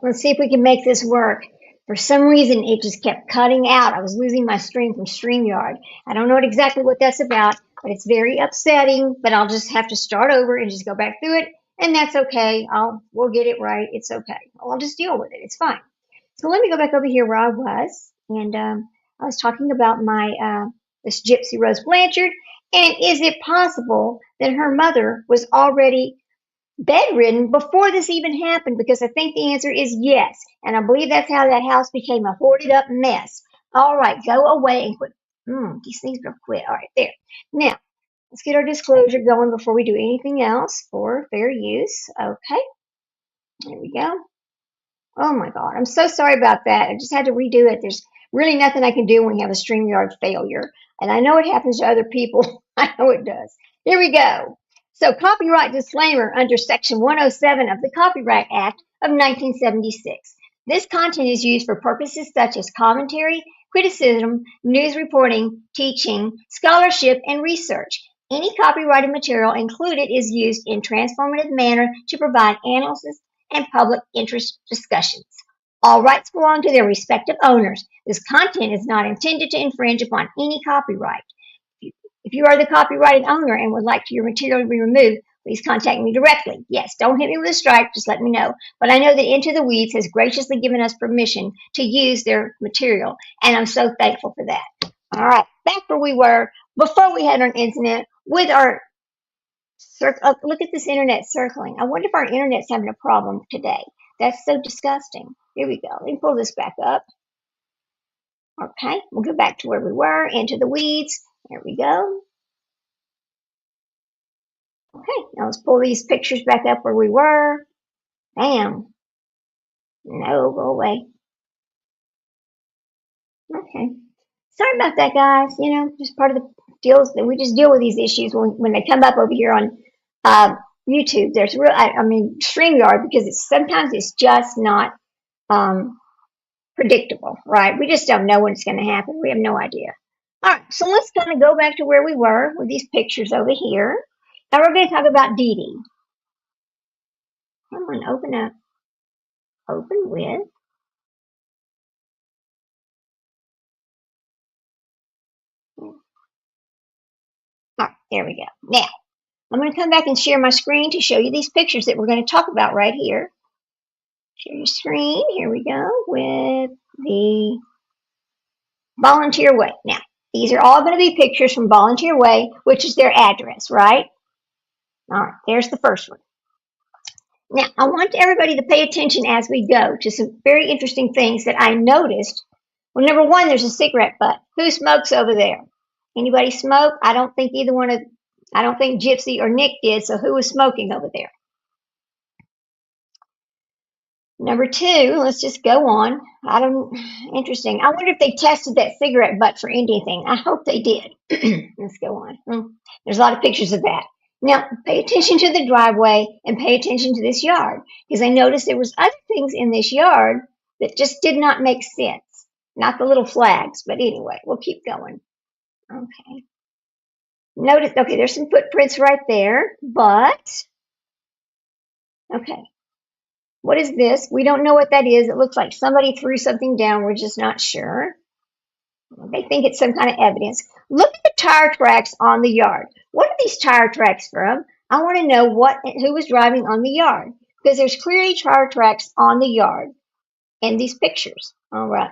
Let's see if we can make this work. For some reason, it just kept cutting out. I was losing my stream from StreamYard. I don't know exactly what that's about, but it's very upsetting. But I'll just have to start over and just go back through it, and that's okay. We'll get it right. It's okay. I'll just deal with it. It's fine. So let me go back over here where I was, and I was talking about my this Gypsy Rose Blanchard. And is it possible that her mother was already bedridden before this even happened? Because I think the answer is yes. And I believe that's how that house became a hoarded up mess. All right, go away and quit. These things will quit. All right, there. Now, let's get our disclosure going before we do anything else for fair use. Okay, there we go. Oh my God, I'm so sorry about that. I just had to redo it. There's really nothing I can do when you have a StreamYard failure. And I know it happens to other people. I know it does. Here we go. So, copyright disclaimer under Section 107 of the Copyright Act of 1976. This content is used for purposes such as commentary, criticism, news reporting, teaching, scholarship, and research. Any copyrighted material included is used in transformative manner to provide analysis and public interest discussions. All rights belong to their respective owners. This content is not intended to infringe upon any copyright. If you are the copyrighted owner and would like your material to be removed, please contact me directly. Yes, don't hit me with a strike, just let me know. But I know that Into the Weeds has graciously given us permission to use their material, and I'm so thankful for that. All right, back where we were before we had an incident with our look at this internet circling. I wonder if our internet's having a problem today. That's so disgusting. Here we go. Let me pull this back up. Okay, we'll go back to where we were, into the weeds. There we go. Okay, now let's pull these pictures back up where we were. Bam. No, go away. Okay. Sorry about that, guys. You know, just part of the deals that we just deal with these issues when they come up over here on YouTube. There's I mean, StreamYard, because sometimes it's just not predictable, right? We just don't know when it's going to happen. We have no idea. All right, so let's kind of go back to where we were with these pictures over here. Now we're going to talk about Dee Dee. Come on, open up. Open with. All right, there we go. Now, I'm going to come back and share my screen to show you these pictures that we're going to talk about right here. Share your screen. Here we go with the Volunteer Way. Now, these are all going to be pictures from Volunteer Way, which is their address, right? All right, there's the first one. Now, I want everybody to pay attention as we go to some very interesting things that I noticed. Well, number one, there's a cigarette butt. Who smokes over there? Anybody smoke? I don't think I don't think Gypsy or Nick did, so who was smoking over there? Number two, let's just go on. Interesting. I wonder if they tested that cigarette butt for anything. I hope they did. Let's go on. There's a lot of pictures of that. Now, pay attention to the driveway and pay attention to this yard, because I noticed there was other things in this yard that just did not make sense. Not the little flags, but anyway, we'll keep going. Okay. Notice, okay, there's some footprints right there, but, okay. What is this? We don't know what that is. It looks like somebody threw something down. We're just not sure. They think it's some kind of evidence. Look at the tire tracks on the yard. What are these tire tracks from? I want to know who was driving on the yard, because there's clearly tire tracks on the yard in these pictures. All right.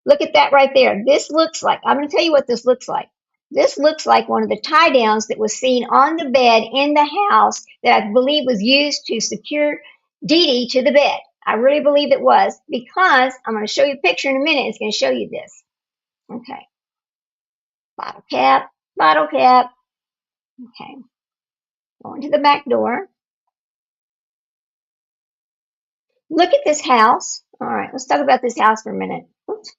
Look at that right there. This looks like, I'm going to tell you what this looks like. This looks like one of the tie downs that was seen on the bed in the house that I believe was used to secure Dee Dee to the bed. I really believe it was, because I'm going to show you a picture in a minute. It's going to show you this. Okay. Bottle cap, bottle cap. Okay. Going to the back door. Look at this house. All right, let's talk about this house for a minute. Oops.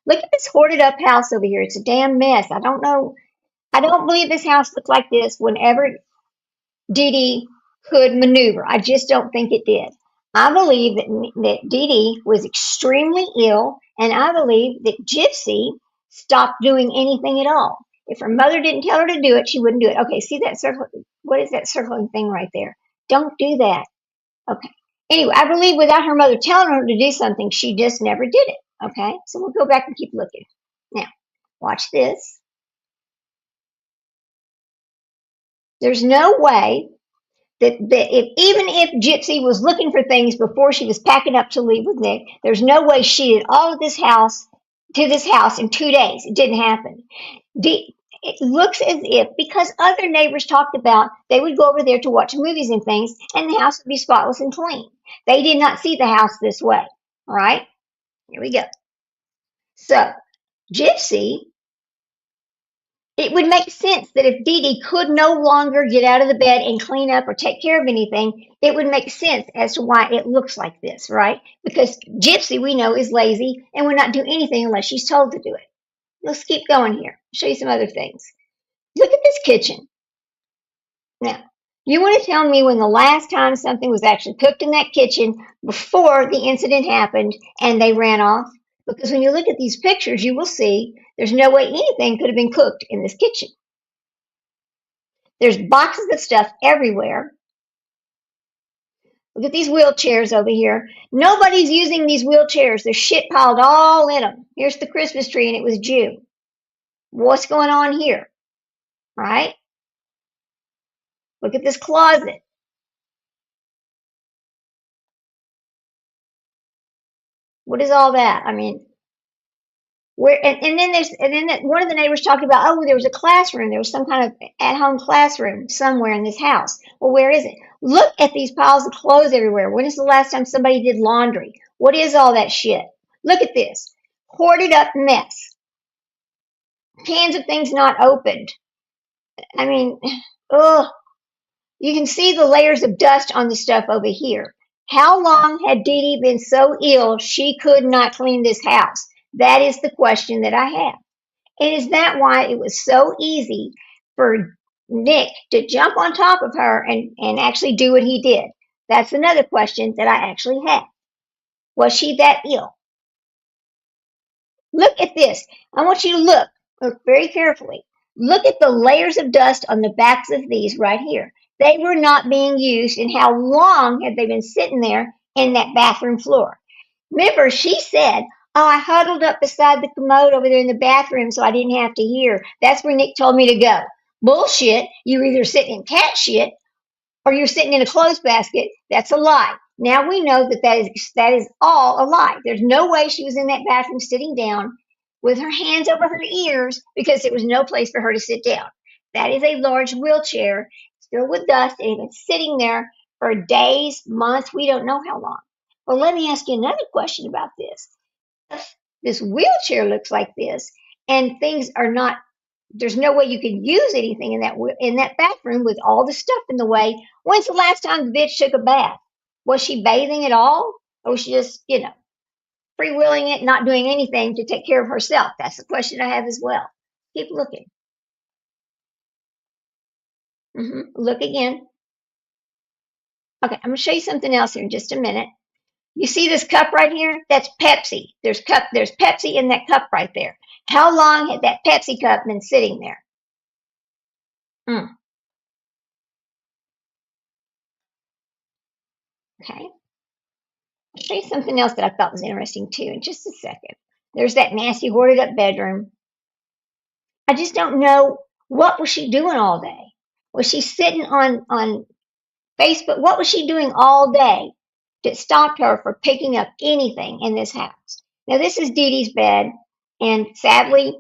Look at this hoarded up house over here. It's a damn mess. I don't know. I don't believe this house looked like this whenever Dee Dee could maneuver. I just don't think it did. I believe that Dee Dee was extremely ill, and I believe that Gypsy stopped doing anything at all. If her mother didn't tell her to do it, she wouldn't do it. Okay, see that circle? What is that circling thing right there? Don't do that. Okay. Anyway, I believe without her mother telling her to do something, she just never did it. Okay, so we'll go back and keep looking. Now, watch this. There's no way that if even if Gypsy was looking for things before she was packing up to leave with Nick, there's no way she did all of this house in 2 days. It didn't happen. It looks as if because other neighbors talked about they would go over there to watch movies and things, and the house would be spotless and clean. They did not see the house this way. All right, here we go. So Gypsy, it would make sense that if Dee Dee could no longer get out of the bed and clean up or take care of anything, it would make sense as to why it looks like this, right? Because Gypsy, we know, is lazy and would not do anything unless she's told to do it. Let's keep going here. I'll show you some other things. Look at this kitchen. Now, you want to tell me when the last time something was actually cooked in that kitchen before the incident happened and they ran off? Because when you look at these pictures, you will see there's no way anything could have been cooked in this kitchen. There's boxes of stuff everywhere. Look at these wheelchairs over here. Nobody's using these wheelchairs. There's shit piled all in them. Here's the Christmas tree and it was June. What's going on here? Right? Look at this closet. What is all that? I mean, where and then one of the neighbors talked about, oh, there was a classroom. There was some kind of at-home classroom somewhere in this house. Well, where is it? Look at these piles of clothes everywhere. When is the last time somebody did laundry? What is all that shit? Look at this. Hoarded up mess. Cans of things not opened. I mean, ugh. You can see the layers of dust on the stuff over here. How long had Dee Dee been so ill she could not clean this house? That is the question that I have. And is that why it was so easy for Nick to jump on top of her and actually do what he did? That's another question that I actually have. Was she that ill? Look at this. I want you to look very carefully. Look at the layers of dust on the backs of these right here. They were not being used, and how long had they been sitting there in that bathroom floor? Remember, she said, oh, I huddled up beside the commode over there in the bathroom so I didn't have to hear. That's where Nick told me to go. Bullshit. You're either sitting in cat shit or you're sitting in a clothes basket. That's a lie. Now we know that is all a lie. There's no way she was in that bathroom sitting down with her hands over her ears because there was no place for her to sit down. That is a large wheelchair filled with dust and it's been sitting there for days, months, we don't know how long. Well, let me ask you another question about this. If this wheelchair looks like this and things are not, there's no way you can use anything in that bathroom with all the stuff in the way. When's the last time the bitch took a bath? Was she bathing at all? Or was she just, freewheeling it, not doing anything to take care of herself? That's the question I have as well. Keep looking. Look again. Okay, I'm going to show you something else here in just a minute. You see this cup right here? That's Pepsi. There's Pepsi in that cup right there. How long had that Pepsi cup been sitting there? Okay. I'll show you something else that I thought was interesting too in just a second. There's that nasty hoarded up bedroom. I just don't know, what was she doing all day? Was she sitting on Facebook? What was she doing all day that stopped her from picking up anything in this house? Now this is Dee Dee's bed, and sadly,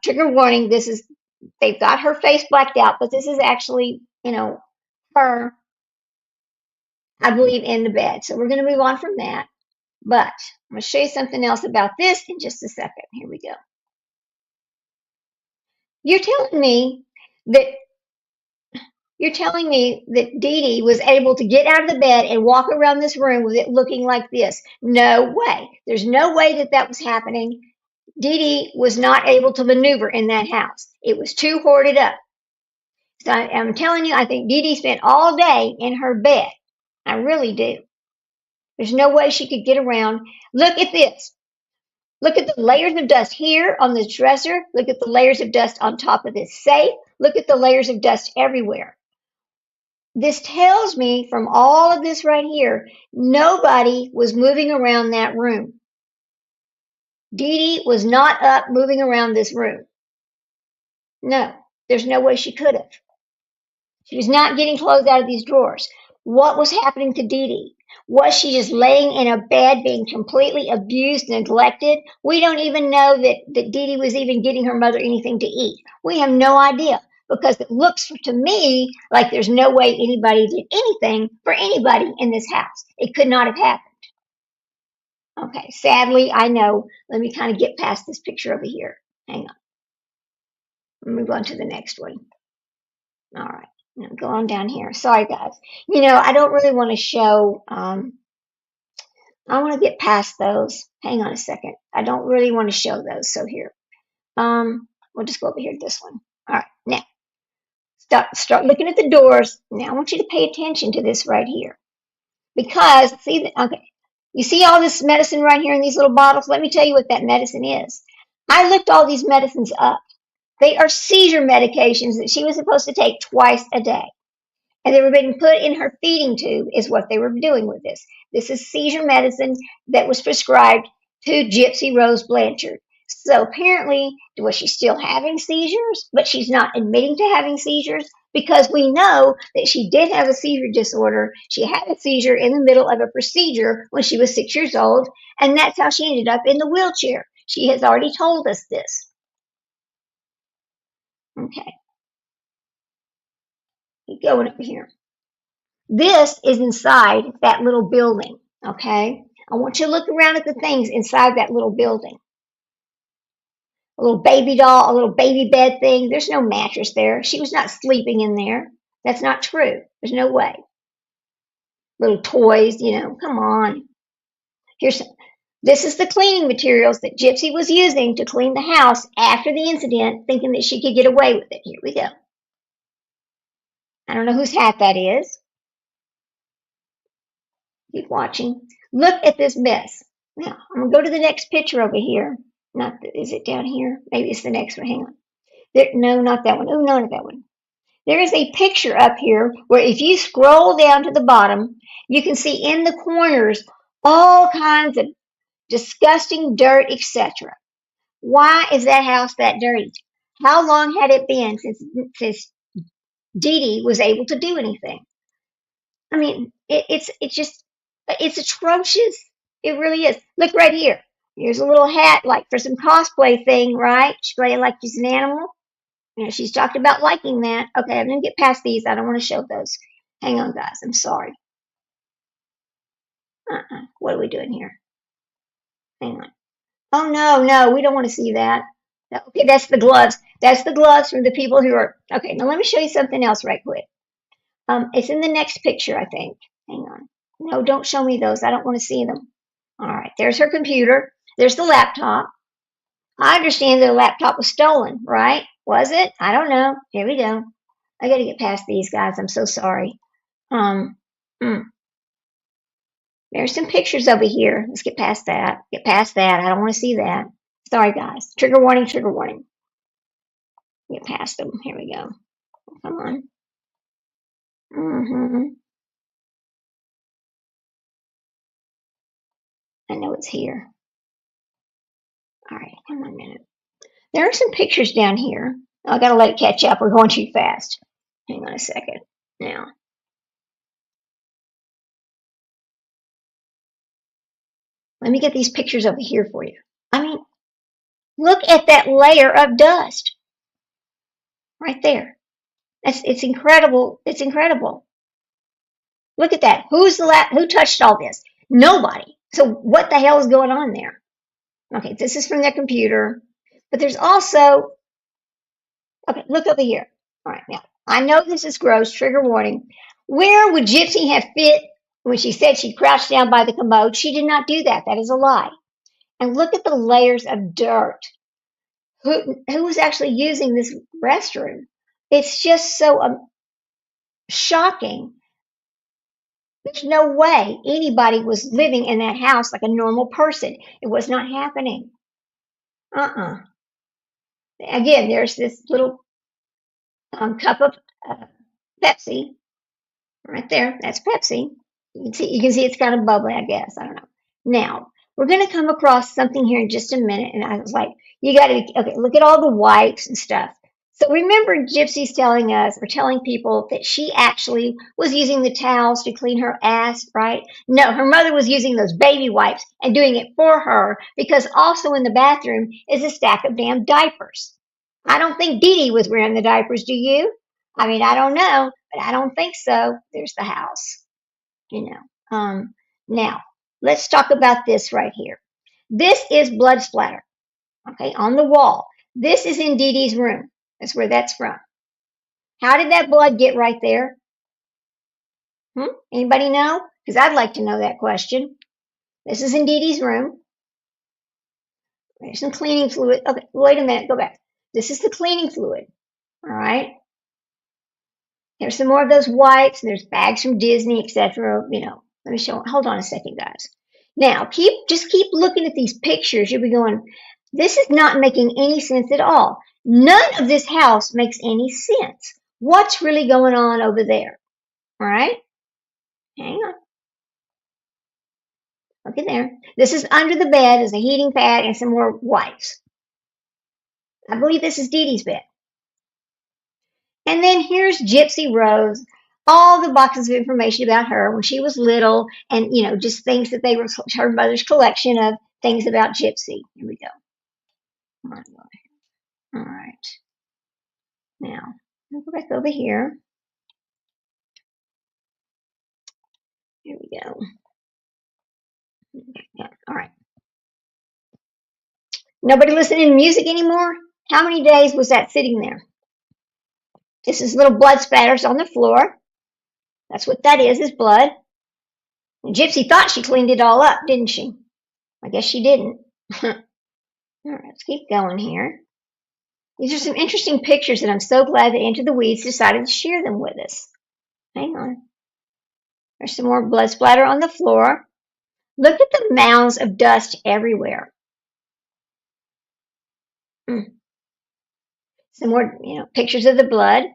trigger warning, they've got her face blacked out, but this is actually, her, I believe, in the bed. So we're going to move on from that. But I'm going to show you something else about this in just a second. Here we go. You're telling me that Dee Dee was able to get out of the bed and walk around this room with it looking like this. No way. There's no way that that was happening. Dee Dee was not able to maneuver in that house. It was too hoarded up. So I'm telling you, I think Dee Dee spent all day in her bed. I really do. There's no way she could get around. Look at this. Look at the layers of dust here on this dresser. Look at the layers of dust on top of this safe. Look at the layers of dust everywhere. This tells me from all of this right here, nobody was moving around that room. Dee Dee was not up moving around this room. No, there's no way she could have. She was not getting clothes out of these drawers. What was happening to Dee Dee? Was she just laying in a bed being completely abused, neglected? We don't even know that Dee Dee was even getting her mother anything to eat. We have no idea because it looks to me like there's no way anybody did anything for anybody in this house. It could not have happened. Okay, sadly, I know. Let me kind of get past this picture over here. Hang on. We'll move on to the next one. All right. Now go on down here. Sorry, guys. I don't really want to show, I want to get past those. Hang on a second. I don't really want to show those. So here, we'll just go over here to this one. All right. Now, start looking at the doors. Now, I want you to pay attention to this right here. Because, okay, you see all this medicine right here in these little bottles? Let me tell you what that medicine is. I looked all these medicines up. They are seizure medications that she was supposed to take twice a day. And they were being put in her feeding tube is what they were doing with this. This is seizure medicine that was prescribed to Gypsy Rose Blanchard. So apparently, was she still having seizures? But she's not admitting to having seizures because we know that she did have a seizure disorder. She had a seizure in the middle of a procedure when she was 6 years old, and that's how she ended up in the wheelchair. She has already told us this. Okay, keep going over here. This is inside that little building, okay? I want you to look around at the things inside that little building. A little baby doll, a little baby bed thing. There's no mattress there. She was not sleeping in there. That's not true. There's no way. Little toys, come on. This is the cleaning materials that Gypsy was using to clean the house after the incident, thinking that she could get away with it. Here we go. I don't know whose hat that is. Keep watching. Look at this mess. Now, I'm going to go to the next picture over here. Is it down here? Maybe it's the next one. Hang on. No, not that one. Oh, no, not that one. There is a picture up here where if you scroll down to the bottom, you can see in the corners all kinds of disgusting dirt, etc. Why is that house that dirty? How long had it been since Dee Dee was able to do anything? I mean, it's atrocious. It really is. Look right here. Here's a little hat, like for some cosplay thing, right? She's playing like she's an animal. She's talked about liking that. Okay, I'm gonna get past these. I don't want to show those. Hang on, guys. I'm sorry. What are we doing here? Hang on. Oh no, we don't want to see that. Okay, that's the gloves. That's the gloves from the people who are. Okay, now let me show you something else right quick. It's in the next picture, I think. Hang on. No, don't show me those. I don't want to see them. All right, there's her computer. There's the laptop. I understand that the laptop was stolen, right? Was it? I don't know. Here we go. I got to get past these guys. I'm so sorry. Um, mm. There's some pictures over here. Let's get past that. Get past that. I don't want to see that. Sorry, guys. Trigger warning, trigger warning. Get past them. Here we go. Come on. I know it's here. All right, come on a minute. There are some pictures down here. I gotta let it catch up. We're going too fast. Hang on a second. Now, let me get these pictures over here for you. I mean, look at that layer of dust right there. It's incredible. It's incredible. Look at that. Who touched all this? Nobody. So what the hell is going on there? Okay, this is from their computer. But there's also, okay, look over here. All right, now, I know this is gross, trigger warning. Where would Gypsy have fit when she said she crouched down by the commode? She did not do that. That is a lie. And look at the layers of dirt. Who was actually using this restroom? It's just so shocking. There's no way anybody was living in that house like a normal person. It was not happening. Again, there's this little cup of Pepsi. Right there. That's Pepsi. You can see it's kind of bubbly, I guess. I don't know. Now, we're going to come across something here in just a minute. And I was like, you got to, okay, look at all the wipes and stuff. So remember Gypsy's telling us or telling people that she actually was using the towels to clean her ass, right? No, her mother was using those baby wipes and doing it for her because also in the bathroom is a stack of damn diapers. I don't think Dee Dee was wearing the diapers, do you? I mean, I don't know, but I don't think so. There's the house, you know. Now, let's talk about this right here. This is blood splatter, okay, on the wall. This is in Dee Dee's room. That's where that's from. How did that blood get right there? Anybody know? Because I'd like to know that question. This is in Dee Dee's room. There's some cleaning fluid. Okay, wait a minute. Go back. This is the cleaning fluid. All right. There's some more of those wipes, and there's bags from Disney, etc. You know, let me show. Hold on a second, guys. Now, just keep looking at these pictures. You'll be going, this is not making any sense at all. None of this house makes any sense. What's really going on over there? All right, hang on. Look in there. This is under the bed. There's a heating pad and some more wipes. I believe this is Dee Dee's bed. And then here's Gypsy Rose, all the boxes of information about her when she was little, and you know, just things that they were her mother's collection of things about Gypsy. Here we go. All right. Now, I'll go back over here. Here we go. Yeah, all right. Nobody listening to music anymore? How many days was that sitting there? This is little blood spatters on the floor. That's what that is blood. And Gypsy thought she cleaned it all up, didn't she? I guess she didn't. All right, let's keep going here. These are some interesting pictures that I'm so glad that Into the Weeds decided to share them with us. Hang on. There's some more blood splatter on the floor. Look at the mounds of dust everywhere. Some more, you know, pictures of the blood.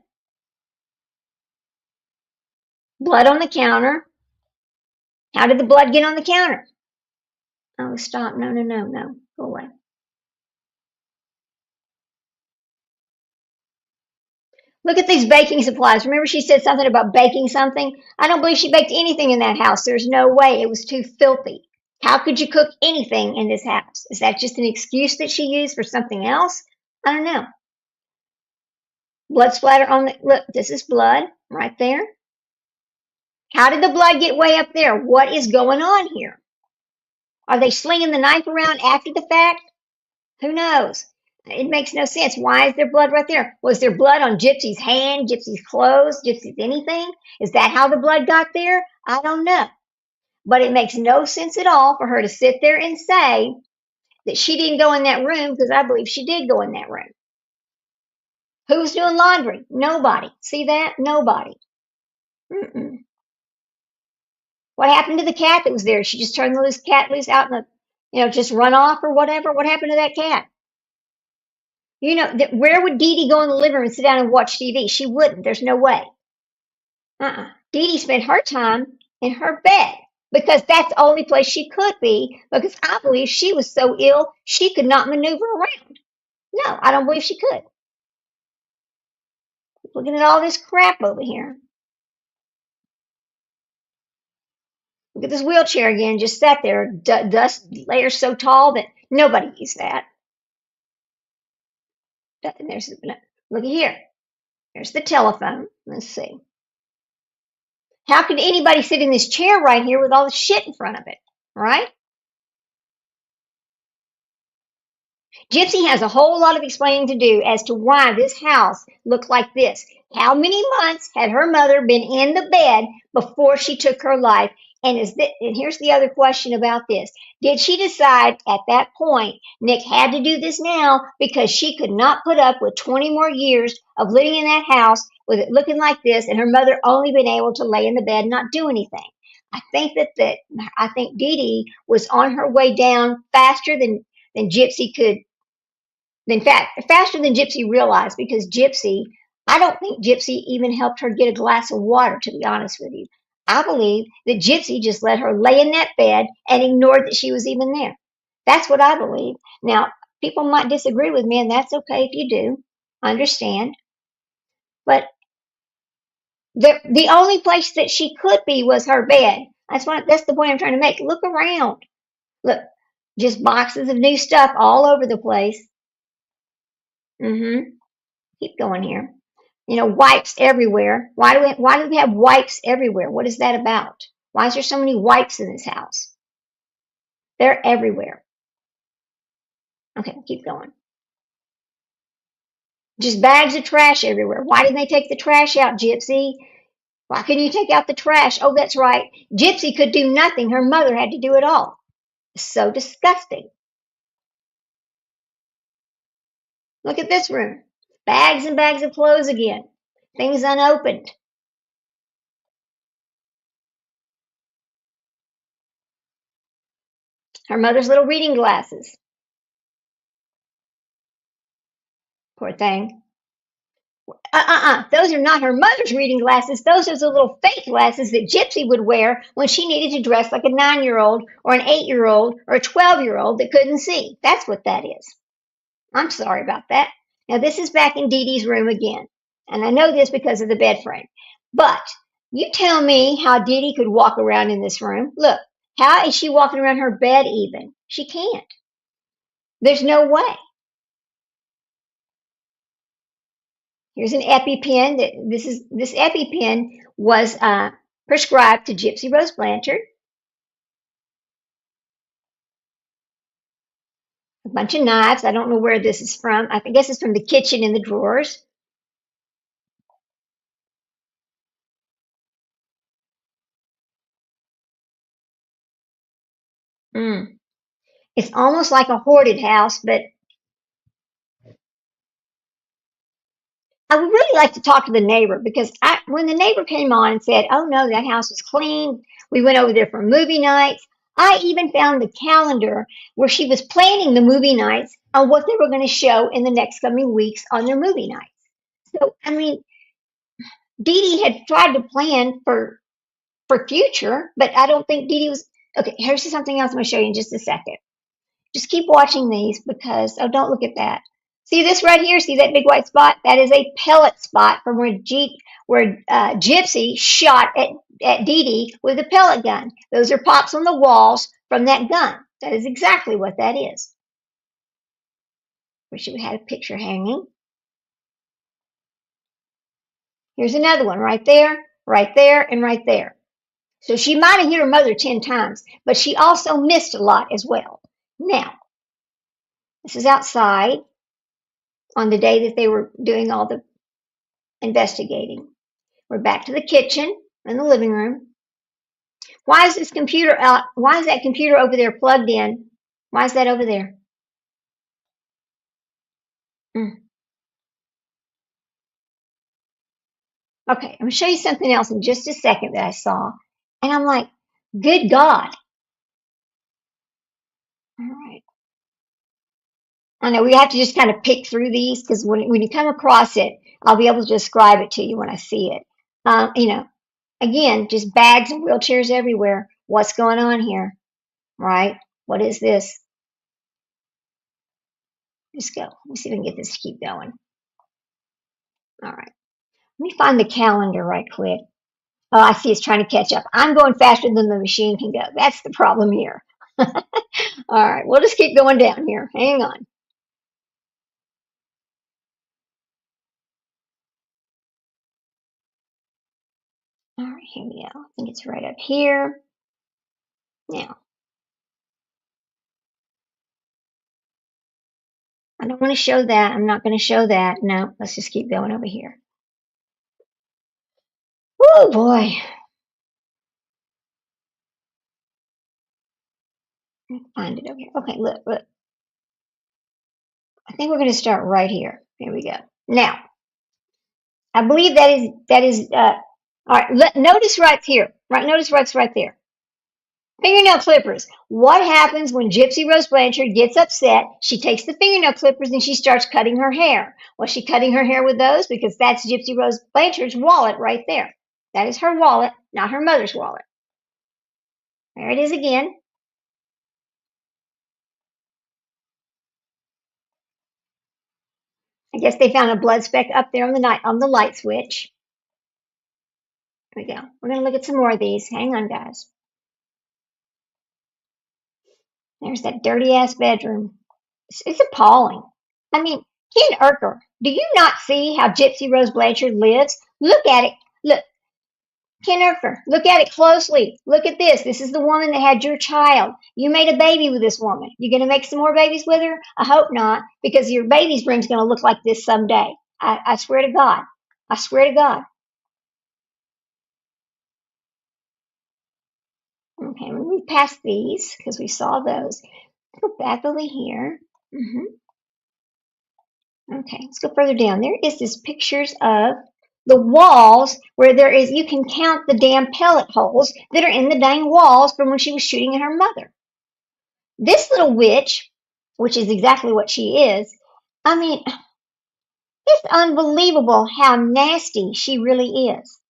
Blood on the counter. How did the blood get on the counter? Oh, stop. No, no, no, no. Go away. Look at these baking supplies. Remember she said something about baking something? I don't believe she baked anything in that house. There's no way. It was too filthy. How could you cook anything in this house? Is that just an excuse that she used for something else? I don't know. Blood splatter on the, look, this is blood right there. How did the blood get way up there? What is going on here? Are they slinging the knife around after the fact? Who knows? It makes no sense. Why is there blood right there? Was there blood on Gypsy's hand, Gypsy's clothes, Gypsy's anything? Is that how the blood got there? I don't know. But it makes no sense at all for her to sit there and say that she didn't go in that room, because I believe she did go in that room. Who's doing laundry? Nobody. See that? Nobody. Mm-mm. What happened to the cat that was there? She just turned the cat loose out in the, you know, just run off or whatever? What happened to that cat? You know, where would Dee Dee go in the living room and sit down and watch TV? She wouldn't. There's no way. Dee Dee spent her time in her bed because that's the only place she could be, because I believe she was so ill she could not maneuver around. No, I don't believe she could. Looking at all this crap over here. Look at this wheelchair again, just sat there, dust layers so tall that nobody used that. And there's, look at here. There's the telephone. Let's see. How could anybody sit in this chair right here with all the shit in front of it, right? Gypsy has a whole lot of explaining to do as to why this house looked like this. How many months had her mother been in the bed before she took her life? And here's the other question about this. Did she decide at that point, Nick had to do this now because she could not put up with 20 more years of living in that house with it looking like this and her mother only being able to lay in the bed and not do anything? I think I think Dee Dee was on her way down faster than Gypsy could. In fact, faster than Gypsy realized, because Gypsy I don't think Gypsy even helped her get a glass of water, to be honest with you. I believe that Gypsy just let her lay in that bed and ignored that she was even there. That's what I believe. Now, people might disagree with me, and that's okay if you do. I understand. But the only place that she could be was her bed. That's the point I'm trying to make. Look around. Look, just boxes of new stuff all over the place. Mm-hmm. Keep going here. Wipes everywhere. Why do we have wipes everywhere? What is that about? Why is there so many wipes in this house? They're everywhere. Okay, keep going. Just bags of trash everywhere. Why didn't they take the trash out, Gypsy? Why couldn't you take out the trash? Oh, that's right. Gypsy could do nothing. Her mother had to do it all. So disgusting. Look at this room. Bags and bags of clothes again. Things unopened. Her mother's little reading glasses. Poor thing. Those are not her mother's reading glasses. Those are the little fake glasses that Gypsy would wear when she needed to dress like a 9-year old or an 8-year old or a 12-year old that couldn't see. That's what that is. I'm sorry about that. Now, this is back in Dee Dee's room again. And I know this because of the bed frame. But you tell me how Dee Dee could walk around in this room. Look, how is she walking around her bed even? She can't. There's no way. Here's an EpiPen. This EpiPen was prescribed to Gypsy Rose Blanchard. A bunch of knives. I don't know where this is from. I guess it's from the kitchen in the drawers. Mm. It's almost like a hoarded house, but I would really like to talk to the neighbor because when the neighbor came on and said, "Oh no, that house was clean," we went over there for movie nights. I even found the calendar where she was planning the movie nights on what they were going to show in the next coming weeks on their movie nights. So, I mean, Dee Dee had tried to plan for future, but I don't think Dee Dee was. Okay, here's something else I'm going to show you in just a second. Just keep watching these because, oh, don't look at that. See this right here? See that big white spot? That is a pellet spot from where Gypsy shot at Dee Dee with a pellet gun. Those are pops on the walls from that gun. That is exactly what that is. Wish we had a picture hanging. Here's another one right there, and right there. So she might have hit her mother 10 times, but she also missed a lot as well. Now, this is outside on the day that they were doing all the investigating. We're back to the kitchen and the living room. Why is this computer out? Why is that computer over there plugged in? Why is that over there? Mm. Okay, I'm going to show you something else in just a second that I saw. And I'm like, good God. All right. I know we have to just kind of pick through these because when you come across it, I'll be able to describe it to you when I see it. Again, just bags and wheelchairs everywhere. What's going on here? Right? What is this? Just go. Let me see if we can get this to keep going. All right. Let me find the calendar right quick. Oh, I see it's trying to catch up. I'm going faster than the machine can go. That's the problem here. All right. We'll just keep going down here. Hang on. All right. Here we go. I think it's right up here. Now, I don't want to show that. I'm not going to show that. No, let's just keep going over here. Oh, boy. Let me find it over here. Okay, look, look. I think we're going to start right here. Here we go. Now, I believe that is all right. Notice right here. Right, notice what's right there. Fingernail clippers. What happens when Gypsy Rose Blanchard gets upset? She takes the fingernail clippers and she starts cutting her hair. Was she cutting her hair with those? Because that's Gypsy Rose Blanchard's wallet right there. That is her wallet, not her mother's wallet. There it is again. I guess they found a blood speck up there on the light switch. There we go. We're going to look at some more of these. Hang on, guys. There's that dirty ass bedroom. It's appalling. I mean, Ken Urker, do you not see how Gypsy Rose Blanchard lives? Look at it. Look, Ken Urker, look at it closely. Look at this. This is the woman that had your child. You made a baby with this woman. You going to make some more babies with her? I hope not, because your baby's room's going to look like this someday. I swear to God. I swear to God. Okay, I'm going to move past these because we saw those. Go back over here. Okay, let's go further down. There is this pictures of the walls where there is, you can count the damn pellet holes that are in the dang walls from when she was shooting at her mother. This little witch, which is exactly what she is, I mean, it's unbelievable how nasty she really is.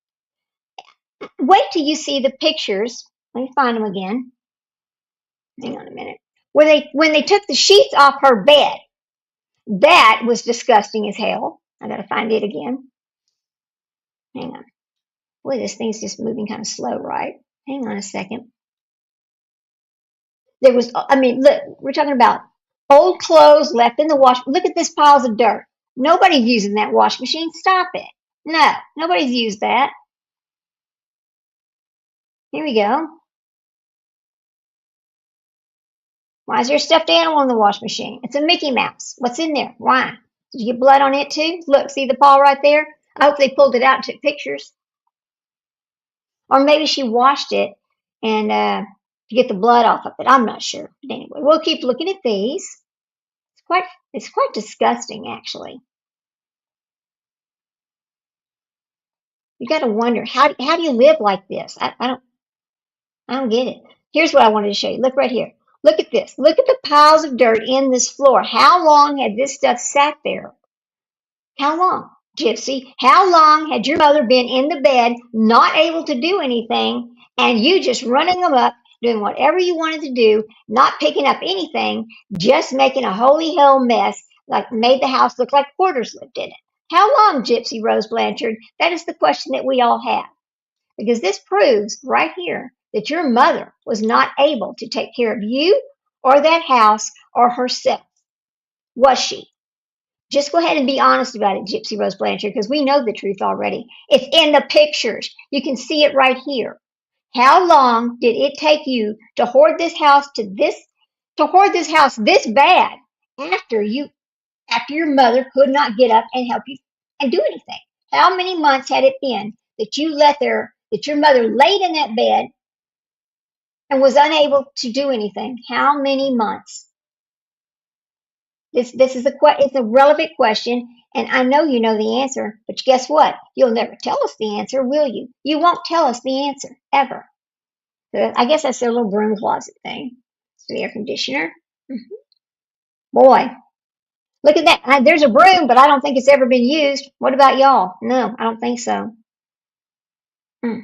Wait till you see the pictures. Let me find them again. Hang on a minute. When they took the sheets off her bed, that was disgusting as hell. I gotta find it again. Hang on. Boy, this thing's just moving kind of slow, right? Hang on a second. There was, I mean, look, we're talking about old clothes left in the wash. Look at this piles of dirt. Nobody's using that wash machine. Stop it. No, nobody's used that. Here we go. Why is there a stuffed animal in the wash machine? It's a Mickey Mouse. What's in there? Why? Did you get blood on it too? Look, see the paw right there? I hope they pulled it out and took pictures. Or maybe she washed it and to get the blood off of it. I'm not sure. But anyway, we'll keep looking at these. It's quite disgusting, actually. You got to wonder how do you live like this? I don't get it. Here's what I wanted to show you. Look right here. Look at this. Look at the piles of dirt in this floor. How long had this stuff sat there? How long, Gypsy? How long had your mother been in the bed, not able to do anything, and you just running them up, doing whatever you wanted to do, not picking up anything, just making a holy hell mess, like made the house look like quarters lived in it? How long, Gypsy Rose Blanchard? That is the question that we all have. Because this proves right here that your mother was not able to take care of you or that house or herself. Was she? Just go ahead and be honest about it, Gypsy Rose Blanchard, because we know the truth already. It's in the pictures. You can see it right here. How long did it take you to hoard this house this bad after your mother could not get up and help you and do anything? How many months had it been that your mother laid in that bed and was unable to do anything? How many months? This is it's a relevant question, and I know you know the answer, but guess what? You'll never tell us the answer, will you? You won't tell us the answer ever. So I guess that's their little broom closet thing. It's the air conditioner. Mm-hmm. Boy, look at that. There's a broom, but I don't think it's ever been used. What about y'all? No, I don't think so. Mm.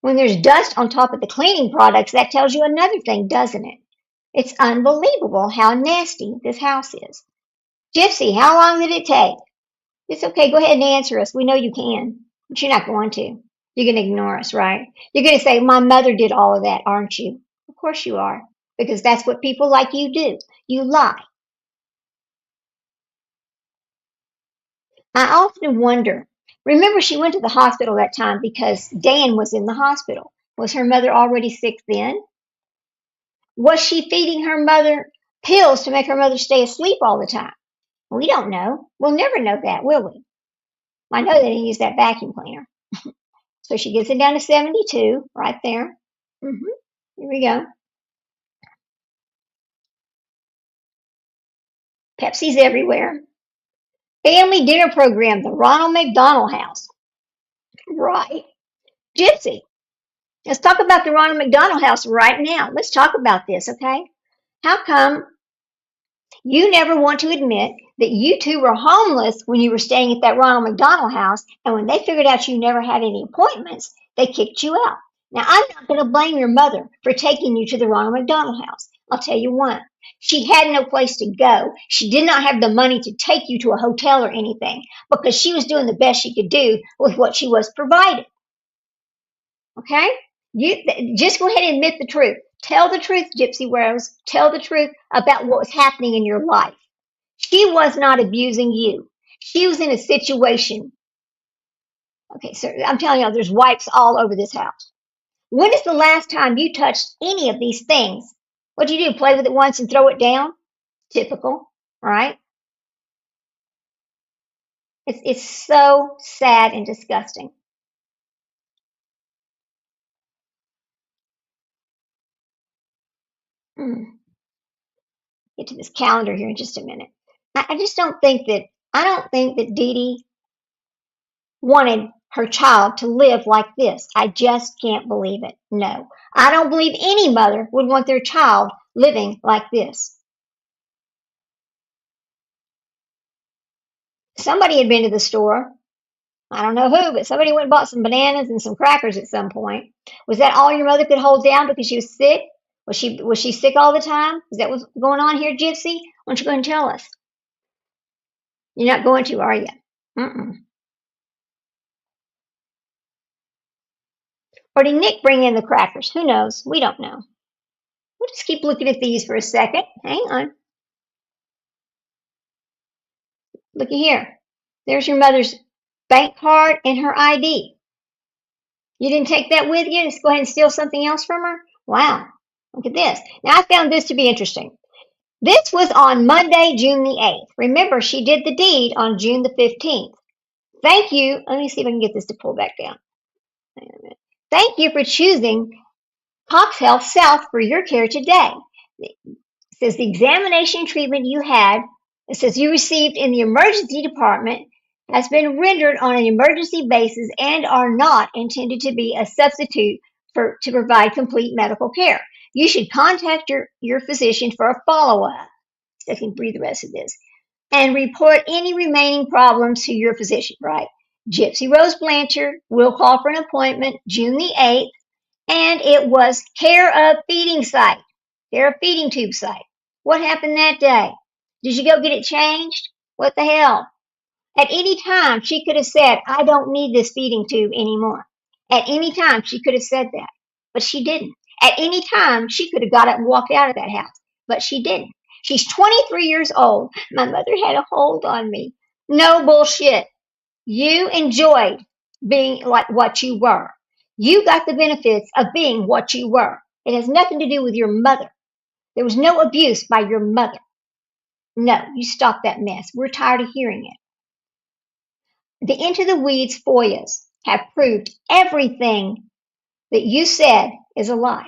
When there's dust on top of the cleaning products, that tells you another thing, doesn't it? It's unbelievable how nasty this house is. Gypsy, how long did it take? It's okay. Go ahead and answer us. We know you can, but you're not going to. You're going to ignore us, right? You're going to say, my mother did all of that, aren't you? Of course you are, because that's what people like you do. You lie. I often wonder. Remember, she went to the hospital that time because Dan was in the hospital. Was her mother already sick then? Was she feeding her mother pills to make her mother stay asleep all the time? We don't know. We'll never know that, will we? I know they didn't use that vacuum cleaner. So she gets it down to 72 right there. Here we go. Pepsi's everywhere. Family dinner program, the Ronald McDonald House. Right. Gypsy, Let's talk about the Ronald McDonald House right now. Let's talk about this, okay? How come you never want to admit that you two were homeless when you were staying at that Ronald McDonald House, and when they figured out you never had any appointments, they kicked you out? Now, I'm not going to blame your mother for taking you to the Ronald McDonald House. I'll tell you what. She had no place to go. She did not have the money to take you to a hotel or anything because she was doing the best she could do with what she was provided. Okay? You just go ahead and admit the truth. Tell the truth, Gypsy Rose. Tell the truth about what was happening in your life. She was not abusing you. She was in a situation. Okay, so I'm telling you, there's wipes all over this house. When is the last time you touched any of these things? What'd you do? Play with it once and throw it down? Typical, right? It's so sad and disgusting. Mm. Get to this calendar here in just a minute. I just don't think that Dee Dee wanted her child to live like this. I just can't believe it. No. I don't believe any mother would want their child living like this. Somebody had been to the store. I don't know who, but somebody went and bought some bananas and some crackers at some point. Was that all your mother could hold down because she was sick? Was she sick all the time? Is that what's going on here, Gypsy? Why don't you go and tell us? You're not going to, are you? Mm-mm. Or did Nick bring in the crackers? Who knows? We don't know. We'll just keep looking at these for a second. Hang on. Looky here. There's your mother's bank card and her ID. You didn't take that with you? Just go ahead and steal something else from her? Wow. Look at this. Now, I found this to be interesting. This was on Monday, June the 8th. Remember, she did the deed on June the 15th. Thank you. Let me see if I can get this to pull back down. Thank you for choosing Cox Health South for your care today. It says the examination treatment you had, it says you received in the emergency department has been rendered on an emergency basis and are not intended to be a substitute to provide complete medical care. You should contact your physician for a follow-up. I can read the rest of this. And report any remaining problems to your physician, right? Gypsy Rose Blanchard will call for an appointment June the 8th, and it was care of feeding site, care of feeding tube site. What happened that day? Did you go get it changed? What the hell? At any time, she could have said, I don't need this feeding tube anymore. At any time, she could have said that, but she didn't. At any time, she could have got up and walked out of that house, but she didn't. She's 23 years old. My mother had a hold on me. No bullshit. You enjoyed being like what you were. You got the benefits of being what you were. It has nothing to do with your mother. There was no abuse by your mother. No, you stop that mess. We're tired of hearing it. The Into the Weeds FOIAs have proved everything that you said is a lie.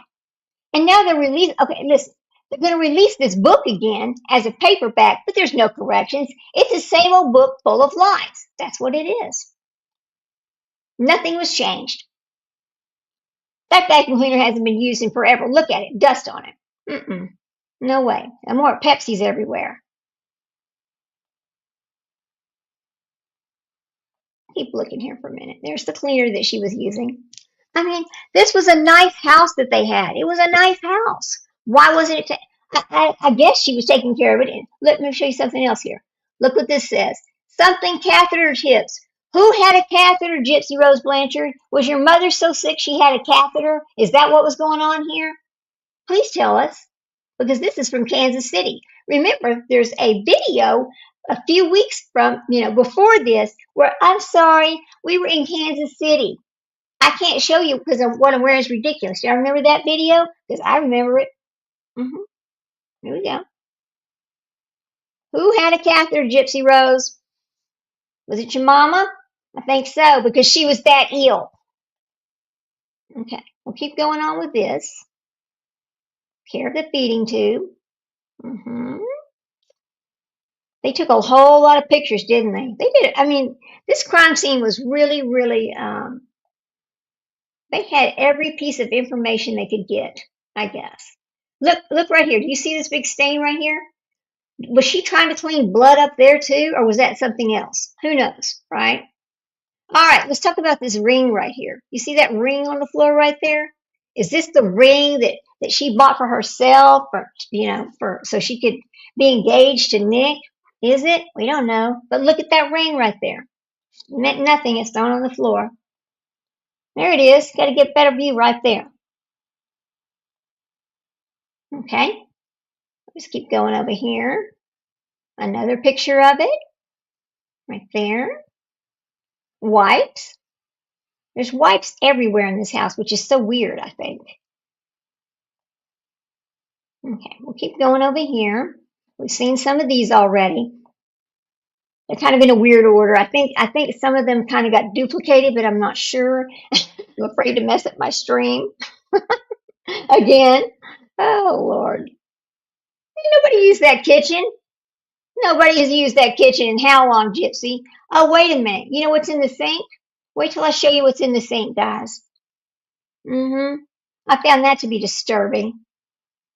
And now they're releasing, okay, listen, they're going to release this book again as a paperback, but there's no corrections. It's the same old book full of lies. That's what it is. Nothing was changed. That vacuum cleaner hasn't been used in forever. Look at it, dust on it. Mm-mm. No way. And more Pepsi's everywhere. Keep looking here for a minute. There's the cleaner that she was using. I mean, this was a nice house that they had. It was a nice house. Why wasn't it? I guess she was taking care of it. Let me show you something else here. Look what this says. Something catheter tips. Who had a catheter, Gypsy Rose Blanchard? Was your mother so sick she had a catheter? Is that what was going on here? Please tell us, because this is from Kansas City. Remember, there's a video a few weeks from, before this, where I'm sorry, we were in Kansas City. I can't show you because what I'm wearing is ridiculous. Y'all remember that video? Because I remember it. Mm-hmm. Here we go. Who had a catheter, Gypsy Rose? Was it your mama? I think so, because she was that ill. Okay, we'll keep going on with this. Care of the feeding tube. Mm-hmm. They took a whole lot of pictures, didn't they? They did it. I mean, this crime scene was really, really They had every piece of information they could get, I guess. Look right here. Do you see this big stain right here? Was she trying to clean blood up there too, or was that something else? Who knows, right? All right, let's talk about this ring right here. You see that ring on the floor right there? Is this the ring that she bought for herself, or for so she could be engaged to Nick? Is it? We don't know. But look at that ring right there. Meant nothing. It's thrown on the floor. There it is. Got to get better view right there. Okay. Let's keep going over here. Another picture of it right there. Wipes. There's wipes everywhere in this house, which is so weird, I think. Okay, we'll keep going over here. We've seen some of these already. They're kind of in a weird order. I think some of them kind of got duplicated, but I'm not sure. I'm afraid to mess up my stream again. Oh Lord. Nobody used that kitchen. Nobody has used that kitchen in how long, Gypsy? Oh, wait a minute. You know what's in the sink? Wait till I show you what's in the sink, guys. I found that to be disturbing.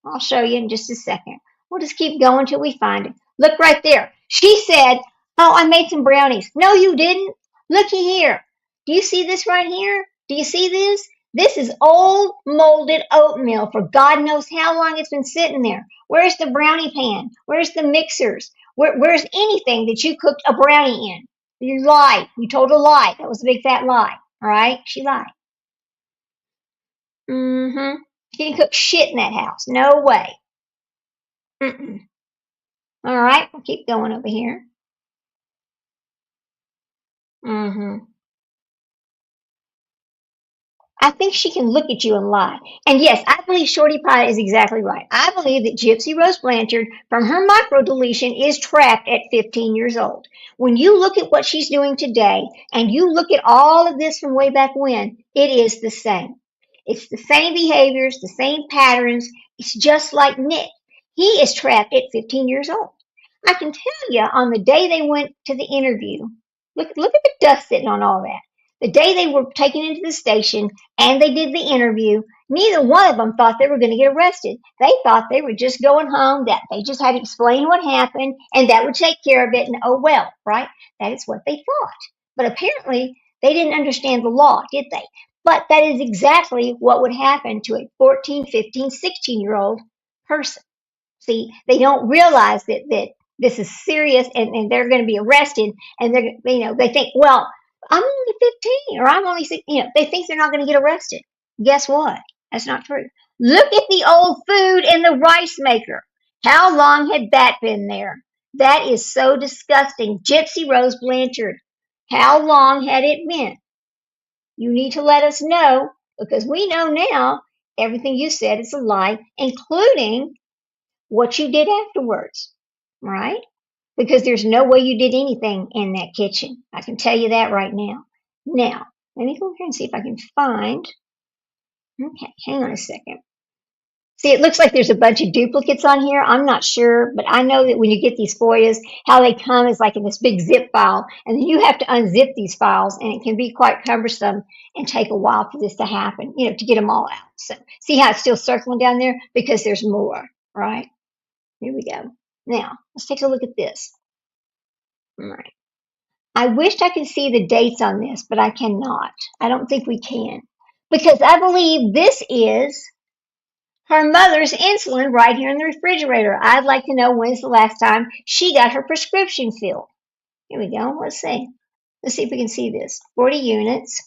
I'll show you in just a second. We'll just keep going till we find it. Look right there. She said, "Oh, I made some brownies." No, you didn't. Looky here. Do you see this right here? Do you see this? This is old molded oatmeal for God knows how long it's been sitting there. Where's the brownie pan? Where's the mixers? Where's anything that you cooked a brownie in? You lied. You told a lie. That was a big fat lie. All right? She lied. Mm-hmm. She didn't cook shit in that house. No way. Mm-mm. All right, we'll keep going over here. Mm-hmm. I think she can look at you and lie. And yes, I believe Shorty Pie is exactly right. I believe that Gypsy Rose Blanchard, from her micro deletion, is trapped at 15 years old. When you look at what she's doing today, and you look at all of this from way back when, it is the same. It's the same behaviors, the same patterns. It's just like Nick. He is trapped at 15 years old. I can tell you on the day they went to the interview, look at the dust sitting on all that. The day they were taken into the station and they did the interview, neither one of them thought they were going to get arrested. They thought they were just going home, that they just had to explain what happened and that would take care of it, and oh well, right? That is what they thought. But apparently they didn't understand the law, did they? But that is exactly what would happen to a 14, 15, 16-year-old person. See, they don't realize that this is serious, and they're going to be arrested, and they think, well, I'm only 15 or I'm only 6, they think they're not going to get arrested. Guess what? That's not true. Look at the old food in the rice maker. How long had that been there? That is so disgusting. Gypsy Rose Blanchard, how long had it been? You need to let us know, because we know now everything you said is a lie, including what you did afterwards, right? Because there's no way you did anything in that kitchen. I can tell you that right now. Now, let me go here and see if I can find. Okay, hang on a second. See, it looks like there's a bunch of duplicates on here. I'm not sure, but I know that when you get these FOIAs, how they come is like in this big zip file, and then you have to unzip these files, and it can be quite cumbersome and take a while for this to happen, to get them all out. So, see how it's still circling down there? Because there's more, right? Here we go. Now, let's take a look at this. All right. I wished I could see the dates on this, but I cannot. I don't think we can. Because I believe this is her mother's insulin right here in the refrigerator. I'd like to know when's the last time she got her prescription filled. Here we go. Let's see. Let's see if we can see this. 40 units.